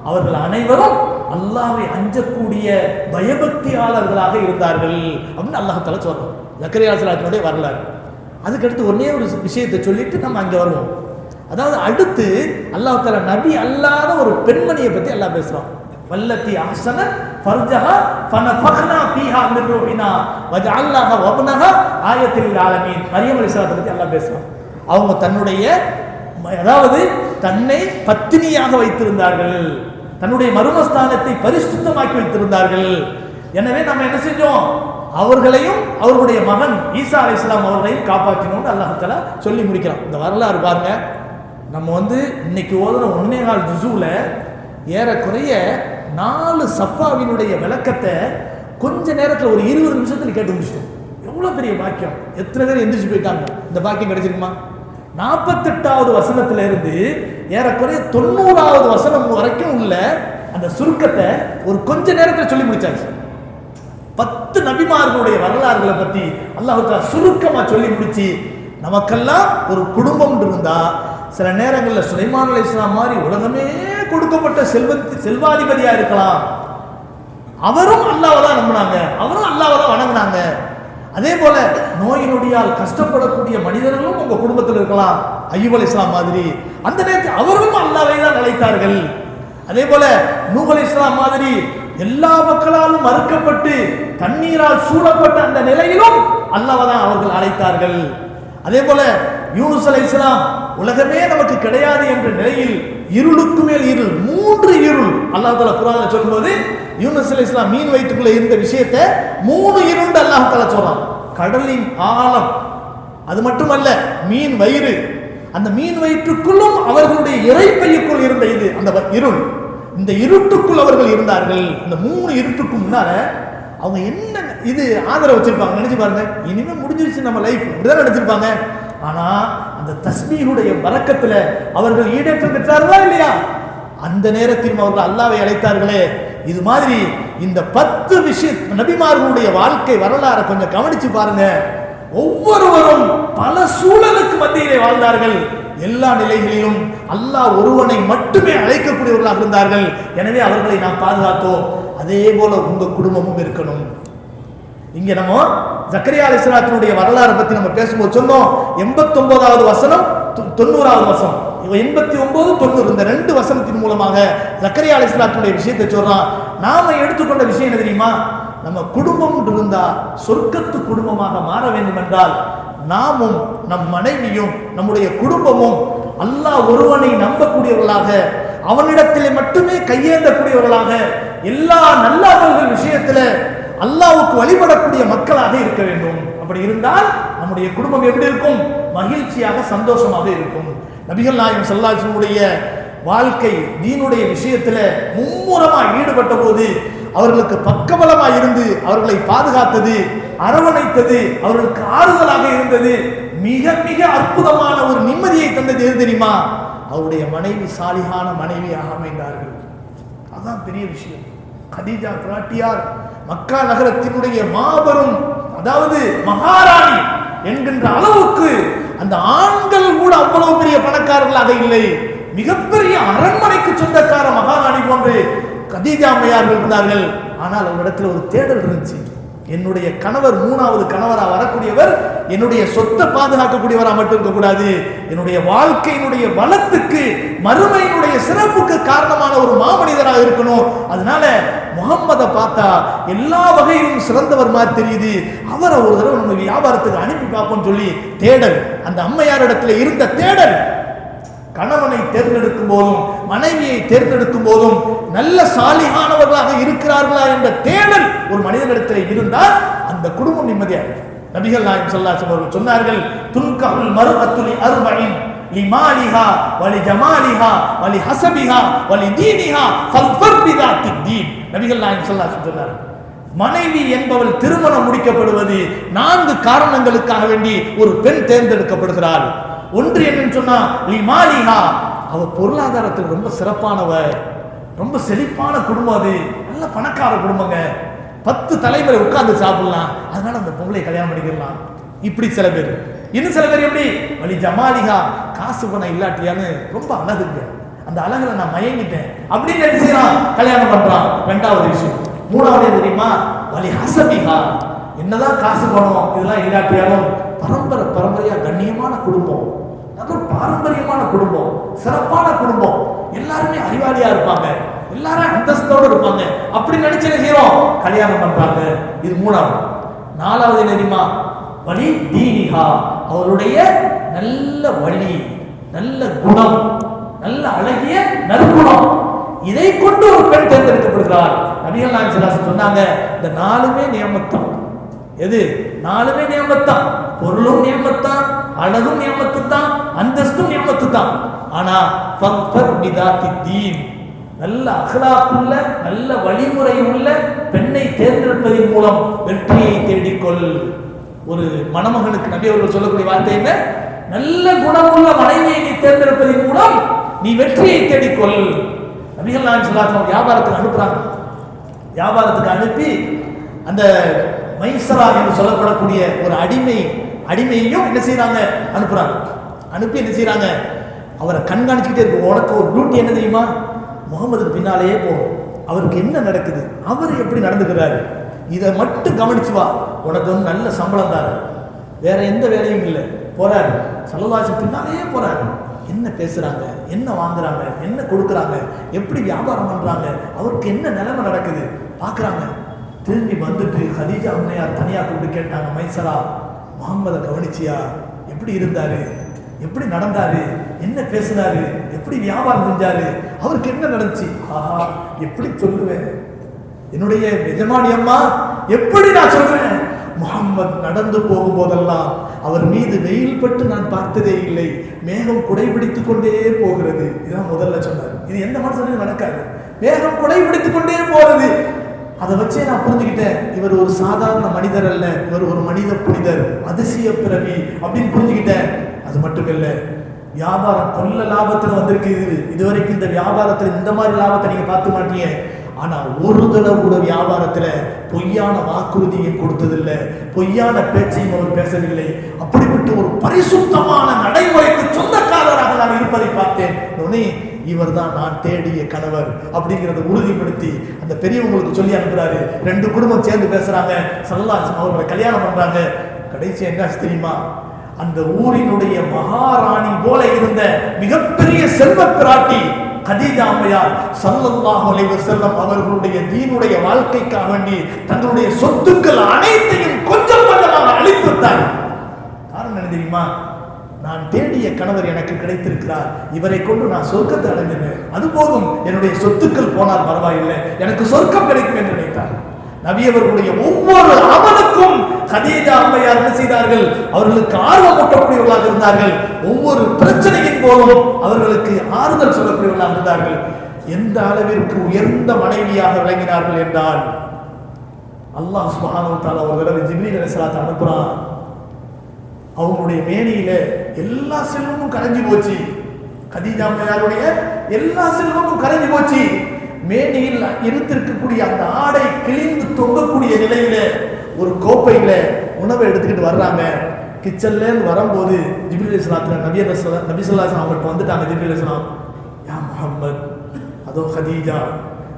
A: அவர்கள் அனைவரும் அல்லாஹ்வை அஞ்சக்கூடிய பயபக்தியாளர்களாக இருந்தார்கள் அப்படின்னு அல்லாஹ் தஆலா சொல்றான். ஜக்கரியா அலைஹிஸ்ஸலாத்துடைய வரலாறு. அதுக்கடுத்து ஒன்னே ஒரு விஷயத்தை சொல்லிட்டு நம்ம அங்கே வருவோம். அதாவது அடுத்து அல்லாஹ் தஆலா நபி அல்லாத ஒரு பெண்மணியை பற்றி அல்லாஹ் பேசுறான். வல்லத்தி அஹ்ஸனத் ஃபர்ஜஹா ஃபனஃபக்னா ஃபீஹா மின் ரூஹினா வஜஅல்னாஹா வப்னஹா ஆயத்தில் லில் ஆலமீன். மரியம் அலைஹிஸ்ஸலாத்தை பற்றி அல்லாஹ் பேசுறான். அவங்க தன்னை பத்தினியாக வைத்திருந்தார்கள், தன்னுடைய மர்மஸ்தானத்தை பரிசுத்தமாக்கி வைத்திருந்தார்கள். எனவே நம்ம என்ன செஞ்சோம், அவர்களையும் அவர்களுடைய மகன் ஈசா அலைஹிஸ்ஸலாம் அவர்களையும் காப்பாற்றினோம்னு அல்லாஹ் தஆலா சொல்லி முடிக்கிறான். இந்த வரலாறு பாருங்க. நம்ம இன்னைக்கு ஓதுன 1.25 ஜுஸுல ஏறக்குறைய 4 சஃபாவினுடைய விளக்கத்தை கொஞ்ச நேரத்தில் ஒரு 20 நிமிஷத்துல கேட்டு முடிச்சிட்டோம். எவ்வளவு பெரிய பாக்கியம்! எத்தனை பேர் எந்திரிச்சு போயிட்டாங்க, இந்த பாக்கியம் கிடைச்சிருக்குமா? 48வது வசனத்துல இருந்து ஏறக்குறைய 90வது வசனம் வரைக்கும் உள்ள அந்த சுருக்கத்தை ஒரு கொஞ்ச நேரத்தில் சொல்லி முடிச்சாச்சு. 10 நபிமார்களுடைய வரலாறுகளை பத்தி அல்லாஹ் தஆலா சுருக்கமா சொல்லி முடிச்சு, நமக்கெல்லாம் ஒரு குடும்பம் இருந்தா சில நேரங்களில் சுலைமான் அலைஹிஸ்ஸலாம் மாதிரி உலகமே கொடுக்கப்பட்ட செல்வாதிபதியா இருக்கலாம். அவரும் அல்லாஹ்வை தான் நம்பினாங்க, அவரும் அல்லாஹ்வை தான் வணங்கினாங்க. அதே போல நோய் நொடி நோயால் கஷ்டப்படக்கூடிய மனிதர்களும் உங்க குடும்பத்தில் இருக்கலாம். அய்யூப் அலைஹிஸ்ஸலாம் மாதிரி அந்த நேரத்தில் அவர்களும் அல்லாஹ்வை தான் அழைத்தார்கள். அதே போல நூஹ் அலைஹிஸ்ஸலாம் மாதிரி எல்லா மக்களாலும் மறுக்கப்பட்டு தண்ணீரால் சூழப்பட்ட அந்த நிலையிலும் அல்லாஹ்வை தான் அவர்கள் அழைத்தார்கள். அதே போல யூனுஸ் அலைஹிஸ்ஸலாம் உலகமே நமக்கு கிடையாது என்ற நிலையில் இருளுக்கு மேல் இருள், 3 இருள் அல்லாஹ் தஆலா குர்ஆன்ல சொல்லும்போது யூனுஸ் அலைஹிஸ்ஸலாம் மீன் வயிற்றுக்குள்ள இருந்த விஷயத்தை 3 இருண்டு அல்லாஹ் தஆலா சொல்றான். கடலின் ஆழம், அது மட்டுமல்ல மீன் வயிறு, அந்த மீன் வயிற்றுக்குள்ளும் அவர்களுடைய இறைப்பைக்குள் இருந்த இது அந்த இருள், இந்த இருட்டுக்குள் அவர்கள் இருந்தார்கள். இந்த 3 இருட்டுக்கு முன்னால அவங்க என்ன இது ஆதரவு வச்சிருப்பாங்க நினைச்சு பாருங்க. இனிமே முடிஞ்சிருச்சு நம்ம லைஃப் இப்படிதான் நினைச்சிருப்பாங்க. ஆனா அந்த தஸ்பீஹுடைய பரக்கத்துல அவர்கள் ஈடேற்றம் பெற்றார்களா இல்லையா? அந்த நேரத்தில் அவர்கள் அல்லாஹ்வை அழைத்தார்களே. இது மாதிரி இந்த 10 விஷயம் நபிமார்களுடைய வாழ்க்கை வரலாறை கொஞ்சம் கவனிச்சு பாருங்க. ஒவ்வொருவரும் பல சூழலுக்கு மத்தியிலே வாழ்ந்தார்கள். எல்லா நிலைகளிலும் அல்லாஹ் ஒருவனை மட்டுமே அழைக்கக்கூடியவர்களாக இருந்தார்கள். எனவே அவர்களை நாம் பாதுகாத்தோம். அதே போல உங்க குடும்பமும் இருக்கணும். இங்க நம்ம ஜக்கரியா அலைஹிஸ்ஸலாத்தினுடைய வரலாறு பத்தி நம்ம பேசும்போது சொன்னோம் 89வது வசனம் 90வது வசனம் 89 90 இந்த 2 வசனத்தின் மூலமாக ஜக்கரியா அலைஹிஸ்ஸலாத்தினுடைய விஷயத்தை சொல்றான். நாம எடுத்துக்கொண்ட விஷயம் என்ன தெரியுமா? நம்ம குடும்பம் இருந்தா சொர்க்கத்து குடும்பமாக மாற வேண்டும் என்றால் நாமும் நம் மனைவியும் நம்முடைய குடும்பமும் அல்லாஹ் ஒருவனை நம்பக்கூடியவர்களாக, அவனிடத்திலே மட்டுமே கையேந்தக்கூடியவர்களாக, எல்லா நல்ல அமல்கள் விஷயத்துல அல்லாஹ்வுக்கு வழிபடக்கூடிய மக்களாக இருக்க வேண்டும். அப்படி இருந்தால் நம்முடைய குடும்பம் எப்படி இருக்கும்? மகிழ்ச்சியாக சந்தோஷமாக இருக்கும். நபிகள் நாயகம் ஸல்லல்லாஹு அலைஹி வஸல்லம் வாழ்க்கை தீனுடைய விஷயத்துல மும்முரமாக ஈடுபட்ட போது அவர்களுக்கு பக்கபலமாக இருந்து அவர்களை பாதுகாத்தது, அரவணைத்தது, அவர்களுக்கு ஆறுதலாக இருந்தது, மிக மிக அற்புதமான ஒரு நிம்மதியை தந்தது எது தெரியுமா? அவருடைய மனைவி சாலிஹான மனைவியாக அமைந்தார்கள். அதான் பெரிய விஷயம். கதீஜா பிராட்டியார் மக்கா நகரத்தினுடைய மாபெரும், அதாவது மகாராணி என்கின்ற அளவுக்கு அந்த ஆண்கள் கூட அவ்வளவு பெரிய பணக்காரர்களாக இல்லை. மிகப்பெரிய அரண்மனைக்கு சொந்தக்கார மகாராணி போன்று கதீஜா அம்மையார்கள் இருந்தார்கள். ஆனால் அவரிடத்தில் ஒரு தேடல் இருந்துச்சு. என்னுடைய கணவர் 3வது கணவராக வரக்கூடியவர் என்னுடைய சொத்தை பாதுகாக்கக்கூடியவராக மட்டும் இருக்கக்கூடாது, என்னுடைய வாழ்க்கையினுடைய வளத்துக்கு மறுமையினுடைய சிறப்புக்கு காரணமான ஒரு மாமனிதராக இருக்கணும். அதனால முகம்மதை பார்த்தா எல்லா வகையிலும் சிறந்தவர் மாதிரி தெரியுது, அவரை ஒரு தடவை நம்ம வியாபாரத்துக்கு அனுப்பி பார்ப்போம் சொல்லி தேடல், அந்த அம்மையாரிடத்துல இருந்த தேடல். கணவனை தேர்ந்தெடுக்கும் போதும் மனைவியை தேர்ந்தெடுக்கும் போதும் நல்ல சாலிகானவர்களாக இருக்கிறார்களா என்ற தேடல் ஒரு மனிதனிடத்தில் இருந்தால் அந்த குடும்பம் நிம்மதியாக இருக்கும். நபிகள் நாயகம் ஸல்லல்லாஹு அலைஹி வஸல்லம் சொன்னார்கள், துன்கஹுல் மர்அத்து லி அர்பஇன் லிமாலிஹா வலி ஜமாலிஹா வலி ஹஸபிஹா வலி தீனிஹா ஃபல்ஃபர் பிதாத்தி தீன். நபிகள் நாயகம் ஸல்லல்லாஹு அலைஹி வஸல்லம் சொன்னார்கள், மனைவி என்பவள் திருமணம் முடிக்கப்படுவது 4 காரணங்களுக்காக வேண்டி ஒரு பெண் தேர்ந்தெடுக்கப்படுகிறாள். ஒன்று என்னன்னு சொன்னா லிமாலிஹா, அவ பொருளாதாரத்தில் ரொம்ப சிறப்பானவ, ரொம்ப செழிப்பான குடும்பம், அது நல்ல பணக்கார குடும்பங்க, 10 தலைமுறை உட்கார்ந்து சாப்பிடலாம், அதனால அந்த பொங்கலை கல்யாணம் பண்ணிக்கலாம். இப்படி சில பேர். இன்னும் சில பேர் எப்படி வலி ஜமாலிஹா, காசு பணம் இல்லாட்டியான்னு ரொம்ப அழகுங்க, அந்த அழகுல நான் மயங்கிட்டேன் அப்படின்னு என்ன செய்யறான், கல்யாணம் பண்றான். 2வது விஷயம். 3வது தெரியுமா, வலி ஹஸபிஹா, என்னதான் காசு பணம் இதெல்லாம் இல்லாட்டியாலும் பரம்பரையா கண்ணியமான குடும்பம், நல்ல பாரம்பரியமான குடும்பம், சிறப்பான குடும்பம், எல்லாருமே அறிவாளியா இருப்பாங்க, எல்லாரும் அந்தஸ்தோடு இருப்பாங்க, அப்படி நினைச்சு செய்யறோம் கல்யாணம் பண்றாங்க. இது 3வது. 4வது தெரியுமா, வலி தீனிஹா, அவருடைய நல்ல வழி, நல்ல குணம், நல்ல அழகிய நற்குணம், இதை கொண்டு ஒரு பெண் தேர்ந்தெடுக்கப்படுகிறார். நபிகள் நாயகம் ஸல்லல்லாஹு அலைஹி வஸல்லம் சொன்னாங்க, இந்த 4மே நியமத்தான். எது? 4மே நியமத்தான். பொருளும் நியமத்தான், அழகும் நியமத்து தான், அந்தஸ்தும் நியமத்து தான். ஆனா ஃபக்ஃபர் பிதாத்தி தீன், நல்ல அக்லாக்குள்ள நல்ல வழிமுறை உள்ள பெண்ணை தேர்ந்தெடுப்பதன் மூலம் வெற்றியை தேடிக்கொள். ஒரு மணமகனுக்கு நபி அவர்கள் சொல்லக்கூடிய வார்த்தை என்ன? நல்ல குணமுள்ள மனைவியை நீ தேர்ந்தெடுப்பதன் மூலம் நீ வெற்றியை தேடிக்கொள். நபிகள் நாயகம் ஸல்லல்லாஹு அலைஹி வஸல்லம் வியாபாரத்துக்கு அனுப்புறாங்க. வியாபாரத்துக்கு அனுப்பி அந்த மைசரா என்று சொல்லப்படக்கூடிய ஒரு அடிமையையும் என்ன செய்யறாங்க, அனுப்புறாங்க. அனுப்பி என்ன செய்யறாங்க, அவரை கண்காணிச்சுக்கிட்டே இருக்கும். உனக்கு ஒரு டியூட்டி என்ன தெரியுமா, முகமதுக்கு பின்னாலேயே போகும், அவருக்கு என்ன நடக்குது, அவர் எப்படி நடந்துக்கிறாரு, இதை மட்டும் கவனிச்சு வா, உனக்கு வந்து நல்ல சம்பளம் தாரு, வேற எந்த வேலையும் இல்லை, போறாரு. ஸல்லல்லாஹு பின்னாலேயே போறாரு. என்ன பேசுறாங்க, என்ன வாங்குறாங்க, என்ன கொடுக்குறாங்க, எப்படி வியாபாரம் பண்றாங்க, அவருக்கு என்ன நிலைமை நடக்குது பார்க்குறாங்க. திரும்பி வந்துட்டு கதீஜா அம்மையார் தனியாக கூப்பிட்டு கேட்டாங்க, மைசரா முகம்மதை கவனிச்சியா? எப்படி இருந்தாரு, எப்படி நடந்தாரு, என்ன பேசினாரு, எப்படி வியாபாரம் செஞ்சாரு, அவருக்கு என்ன நடந்துச்சு? ஆஹா, எப்படி சொல்லுவேன் என்னுடைய எஜமானி அம்மா, எப்படி நான் சொல்றேன்? முகம்மது நடந்து போகும்போதெல்லாம் அவர் மீது வெயில் பட்டு நான் பார்த்ததே இல்லை, மேகம் குடைபிடித்துக் கொண்டே போகிறது. இதுதான் முதல்ல சொன்னார். இது எந்த மனுஷனுக்கும் நடக்காது. மேகம் குடைபிடித்துக் கொண்டே போறது. அதை வச்சே நான் புரிஞ்சுக்கிட்டேன், இவர் ஒரு சாதாரண மனிதர் அல்ல, இவர் ஒரு மனித புனிதர், அதிசய பிறவி அப்படின்னு புரிஞ்சுக்கிட்டேன். அது மட்டும் இல்லை, வியாபாரம் கொள்ள லாபத்துல வந்திருக்கு. இதுவரைக்கும் இந்த வியாபாரத்துல இந்த மாதிரி லாபத்தை நீங்க பார்த்து மாட்டீங்க. ஆனா ஒரு தடவை கூட வியாபாரத்துல பொய்யான வாக்குறுதியை கொடுத்ததில்லை, பொய்யான பேச்சையும் அவர் பேசவில்லை. அப்படிப்பட்ட ஒரு பரிசுத்தமான நடைமுறைக்கு சொந்தக்காரராக நான் இருப்பதை பார்த்தேன். இவர் தான் நான் தேடிய கணவர் அப்படிங்கிறத உறுதிப்படுத்தி அந்த பெரியவங்களுக்கு சொல்லி அனுப்புறாரு. 2 குடும்பம் சேர்ந்து பேசுறாங்க, ஸல்லல்லாஹு அவர்களை கல்யாணம் பண்றாங்க. கடைசி என்ன தெரியுமா? அந்த ஊரினுடைய மகாராணி போல இருந்த மிகப்பெரிய செல்வ பிராட்டி கதீஜா அம்மையார் ஸல்லல்லாஹு அலைஹி வஸல்லம் அவர்களுடைய தீனுடைய வாழ்க்கைக்காக வேண்டி தங்களுடைய சொத்துக்கள் அனைத்தையும் கொஞ்சம் கொஞ்சமாக அழித்து விட்டார். காரணம் என்ன தெரியுமா? நான் தேடிய கணவர் எனக்கு கிடைத்திருக்கிறார், இவரை கொண்டு நான் சொர்க்கத்தை அடைஞ்சிருவேன், அது போதும், என்னுடைய சொத்துக்கள் போனால் பரவாயில்லை, எனக்கு சொர்க்கம் கிடைக்கும் என்று நினைத்தார். நபி அவர்களுடைய ஒவ்வொரு அமலுக்கும் கதீஜா அம்மையார் என்ன செய்தார்கள்? அவர்களுக்கு ஆர்வம் ஊட்டக்கூடியவர்களாக இருந்தார்கள். ஒவ்வொரு பிரச்சனையின் போதும் அவர்களுக்கு ஆறுதல் சொல்லக்கூடியவர்களாக இருந்தார்கள். எந்த அளவிற்கு உயர்ந்த மனைவியாக விளங்கினார்கள் என்றால், அல்லாஹ் சுப்ஹானஹு வ தஆலா ஒரு தடவை ஜிப்ரீல் அலைஹிஸ்ஸலாத்தை அனுப்புறான். அவங்களுடைய மேனியில எல்லா செல்வமும் கரைஞ்சு போச்சு. கதீஜா அம்மையாருடைய எல்லா செல்வமும் கரைஞ்சு போச்சு. மேனியில் இருந்திருக்கக்கூடிய அந்த ஆடை கிழிந்து தொங்கக்கூடிய நிலையில ஒரு கோப்பையில உணவை எடுத்துக்கிட்டு வர்றாங்க. கிச்சன்ல இருந்து வரும்போது ஜிப்ரீல் அலைஹிஸ்ஸலாம் நபி ஸல்லல்லாஹு அலைஹி வஸல்லம் அவங்களுக்கு வந்துட்டாங்க. ஜிப்ரீல் அலைஹிஸ்ஸலாம், யா முஹம்மத், அதோ கதீஜா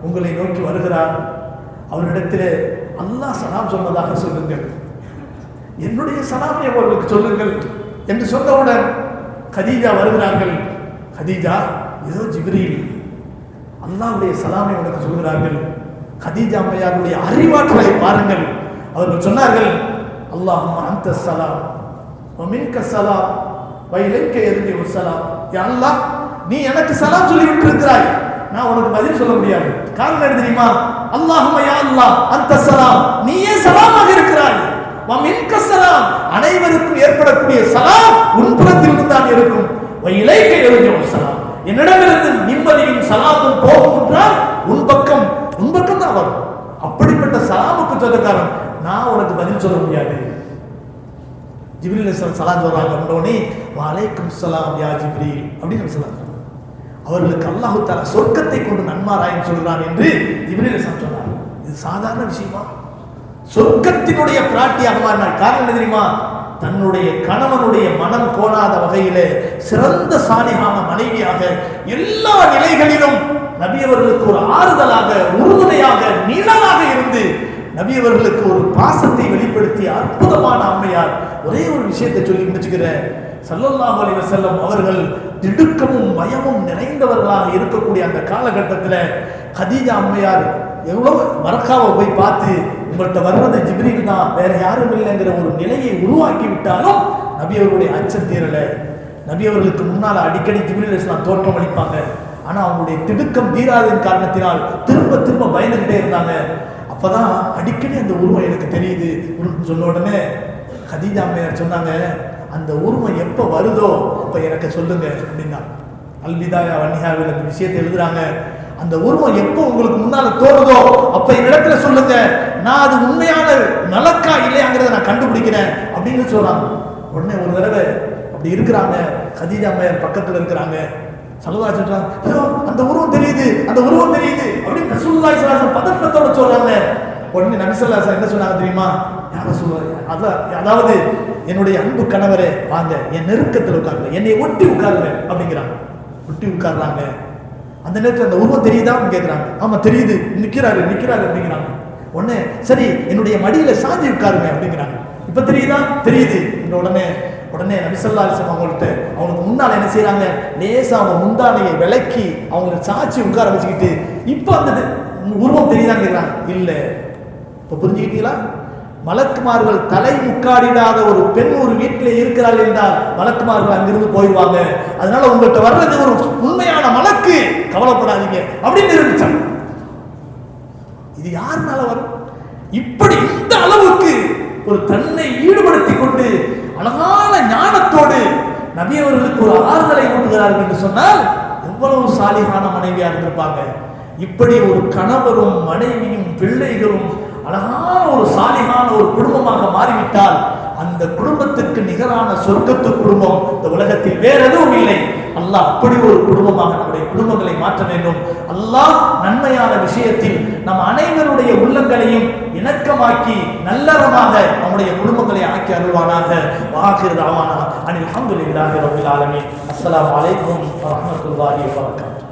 A: உங்களை நோக்கி வருகிறார், அவரிடத்தில் அல்லாஹ் சலாம் சொன்னதாக சொல்லுங்கள், என்னுடைய சலாமை அவர்களுக்கு சொல்லுங்கள் என்று சொன்னவுடன் கதீஜா வருகிறார்கள். கதீஜா, ஏதோ ஜிப்ரீல் அல்லாஹ்வுடைய சலாமை உனக்கு சொல்கிறார்கள். கதீஜா அம்மையாருடைய அறிவாற்றலை பாருங்கள். அவர்கள் சொன்னார்கள், அல்லாஹும்ம அன்த ஸலாம் வ மின்க ஸலாம் வ இலைக்க யர்ஜிஉ ஸலாம். யா அல்லாஹ், நீ எனக்கு சலாம் சொல்லி விட்டிருக்கிறாய், நான் உனக்கு பதில் சொல்ல முடியாது. காரணம் என்ன தெரியுமா? அல்லாஹும்ம யா அல்லாஹ் அன்த ஸலாம், நீயே சலாமாக இருக்கிறாய். வ மின்க ஸலாம், அனைவருக்கும் ஏற்படக்கூடிய சலாம் உன் புறத்தில் தான் இருக்கும். வ இலைக்க யர்ஜிஉ ஸலாம், என்னிடமிருந்து நிம்மதியும் சலாமும் போகும் என்றால் உன் பக்கம் தான் வரும். அப்படிப்பட்ட சலாமுக்கு சொந்தக்காரன், நான் உனக்கு பதில் சொல்ல முடியாது. ஜிப்ரீல் அலைஹிஸ்ஸலாம் சலாம் சொல்றாங்க. உடனே வலைக்கும் சலாம் யா ஜிப்ரீல் அப்படின்னு சொல்லலாம். அவர்களுக்கு அல்லாஹ் தஆலா சொர்க்கத்தை கொண்டு நன்மாராயம் சொல்கிறான் என்று ஜிப்ரீல் அலைஹிஸ்ஸலாம் சொன்னார். இது சாதாரண விஷயமா? சொர்க்கத்தினுடைய பிராட்டியாக மாறினார். காரணம் என்ன தெரியுமா? தன்னுடைய கணவனுடைய மனம் கோணாத வகையிலே சிறந்த சாலிஹான மனைவியாக எல்லா நிலைகளிலும் நபி அவர்களுக்கு ஒரு ஆறுதலாக, உறுதுணையாக, நிழலாக இருந்து நபி அவர்களுக்கு ஒரு பாசத்தை வெளிப்படுத்திய அற்புதமான அம்மையார். ஒரே ஒரு விஷயத்தை சொல்லி முடிச்சுக்கிறேன். ஸல்லல்லாஹு அலைஹி வஸல்லம் அவர்கள் திடுக்கமும் பயமும் நிறைந்தவர்களாக இருக்கக்கூடிய அந்த காலகட்டத்தில் கதீஜா அம்மையார் எவ்வளவு மரக்காவை போய் பார்த்து, உங்கள்கிட்ட வர்றது ஜிப்ரீல் தான், வேற யாரும் இல்லைங்கிற ஒரு நிலையை உருவாக்கி விட்டாலும் நபி அவர்களுடைய அச்சம் தீரல. நபி அவர்களுக்கு முன்னால் அடிக்கடி ஜிப்ரீல் அலைஹிஸ்ஸலாம் தோற்றம் அளிப்பாங்க. ஆனா அவங்களுடைய திடுக்கம் தீராதன் காரணத்தினால் திரும்ப திரும்ப பயந்துகிட்டே இருந்தாங்க. அப்பதான் அடிக்கடி அந்த உருவம் எனக்கு தெரியுது சொன்ன உடனே கதீஜா அம்மையார் சொன்னாங்க, அந்த உருவம் எப்ப வருதோ அப்ப எனக்கு சொல்லுங்க அப்படின்னா. அல்விதாயா வன்னிஹாவில் அந்த விஷயத்தை எழுதுறாங்க. அந்த உருவம் எப்போ உங்களுக்கு முன்னால தோணுதோ அப்ப என்னிடத்துல சொல்லுங்க, நான் அது உண்மையான நலக்கா இல்லையாங்கிறத நான் கண்டுபிடிக்கிறேன் அப்படின்னு சொல்றாங்க. உடனே ஒரு தடவை அப்படி இருக்கிறாங்க, கதீஜா அம்மையார் பக்கத்துல இருக்கிறாங்க. ஸல்லல்லாஹு அலைஹி வஸல்லம், ஐயோ அந்த உருவம் தெரியுது, அந்த உருவம் தெரியுது அப்படின்னு ரசூலுல்லாஹி ஸல்லல்லாஹு அலைஹி வஸல்லம் பதட்டத்தோட சொல்றாங்க. உடனே நபி ஸல்லல்லாஹு அலைஹி வஸல்லம் என்ன சொன்னாங்க தெரியுமா? யார சொல்லுவாங்க, அதாவது என்னுடைய அன்பு கணவரே வாங்க, என் நெருக்கத்தில் உட்காருங்க, என்னை ஒட்டி உட்காருங்க அப்படிங்கிறாங்க. ஒட்டி உட்கார்றாங்க. அந்த நேரத்தில் அந்த உருவம் தெரியுதான்னு கேட்குறாங்க. ஆமா தெரியுது, நிற்கிறாரு அப்படிங்கிறாங்க. உடனே சரி என்னுடைய மடியில சாஞ்சி உட்காருங்க அப்படிங்கிறாங்க. இப்ப இப்ப தெரியுதா? தெரியுது. இந்த உடனே நபி ஸல்லல்லாஹு அலைஹி வஸல்லம் அவங்கள்ட்ட அவங்களுக்கு முன்னால என்ன செய்யறாங்க, லேசா அவங்க முந்தானையை விலக்கி அவங்களை சாட்சி உட்கார வச்சுக்கிட்டு இப்ப அந்த உருவம் தெரியுதான்னு கேட்கிறாங்க. இல்ல. இப்ப புரிஞ்சுக்கிட்டீங்களா? மலக்குமார்கள் தலை முக்காடிடாத ஒரு பெண் ஒரு வீட்டில் இருக்கிறாள் என்றால் மலக்குமார்கள் அங்கிருந்து போயிடுவாங்க. அதனால உங்கள்கிட்ட வர்றது ஒரு உண்மையான மலக்கு, கவலைப்படாதீங்க அப்படின்னு நிரூபிச்சாங்க. இது யாருனால வரும்? இப்படி இந்த அளவுக்கு ஒரு தன்னை ஈடுபடுத்தி கொண்டு அழகான ஞானத்தோடு நபி அவர்களுக்கு ஒரு ஆறுதலை ஊட்டுகிறார்கள் என்று சொன்னால் எவ்வளவு சாலிகான மனைவியா இருந்திருப்பாங்க. இப்படி ஒரு கணவரும் மனைவியும் பிள்ளைகளும் அழகான ஒரு சாலிகான ஒரு குடும்பமாக மாறிவிட்டால் அந்த குடும்பத்துக்கு நிகரான சொர்க்கத்து குடும்பம் இந்த உலகத்தில் வேற எதுவும் இல்லை. அல்லாஹ் அப்படி ஒரு குடும்பமாக நம்முடைய குடும்பங்களை மாற்ற வேண்டும். அல்லாஹ் நன்மையான விஷயத்தில் நம் அனைவருடைய உள்ளங்களையும் இணக்கமாக்கி நல்லறமாக நம்முடைய குடும்பங்களை ஆக்கி அருள்வானாக. வாஹிர் தஅவானா அனில் ஹம்துலில்லாஹி ரப்பில் ஆலமீன். அஸ்ஸலாமு அலைக்கும் வரஹ்மத்துல்லாஹி வபரகாத்துஹு.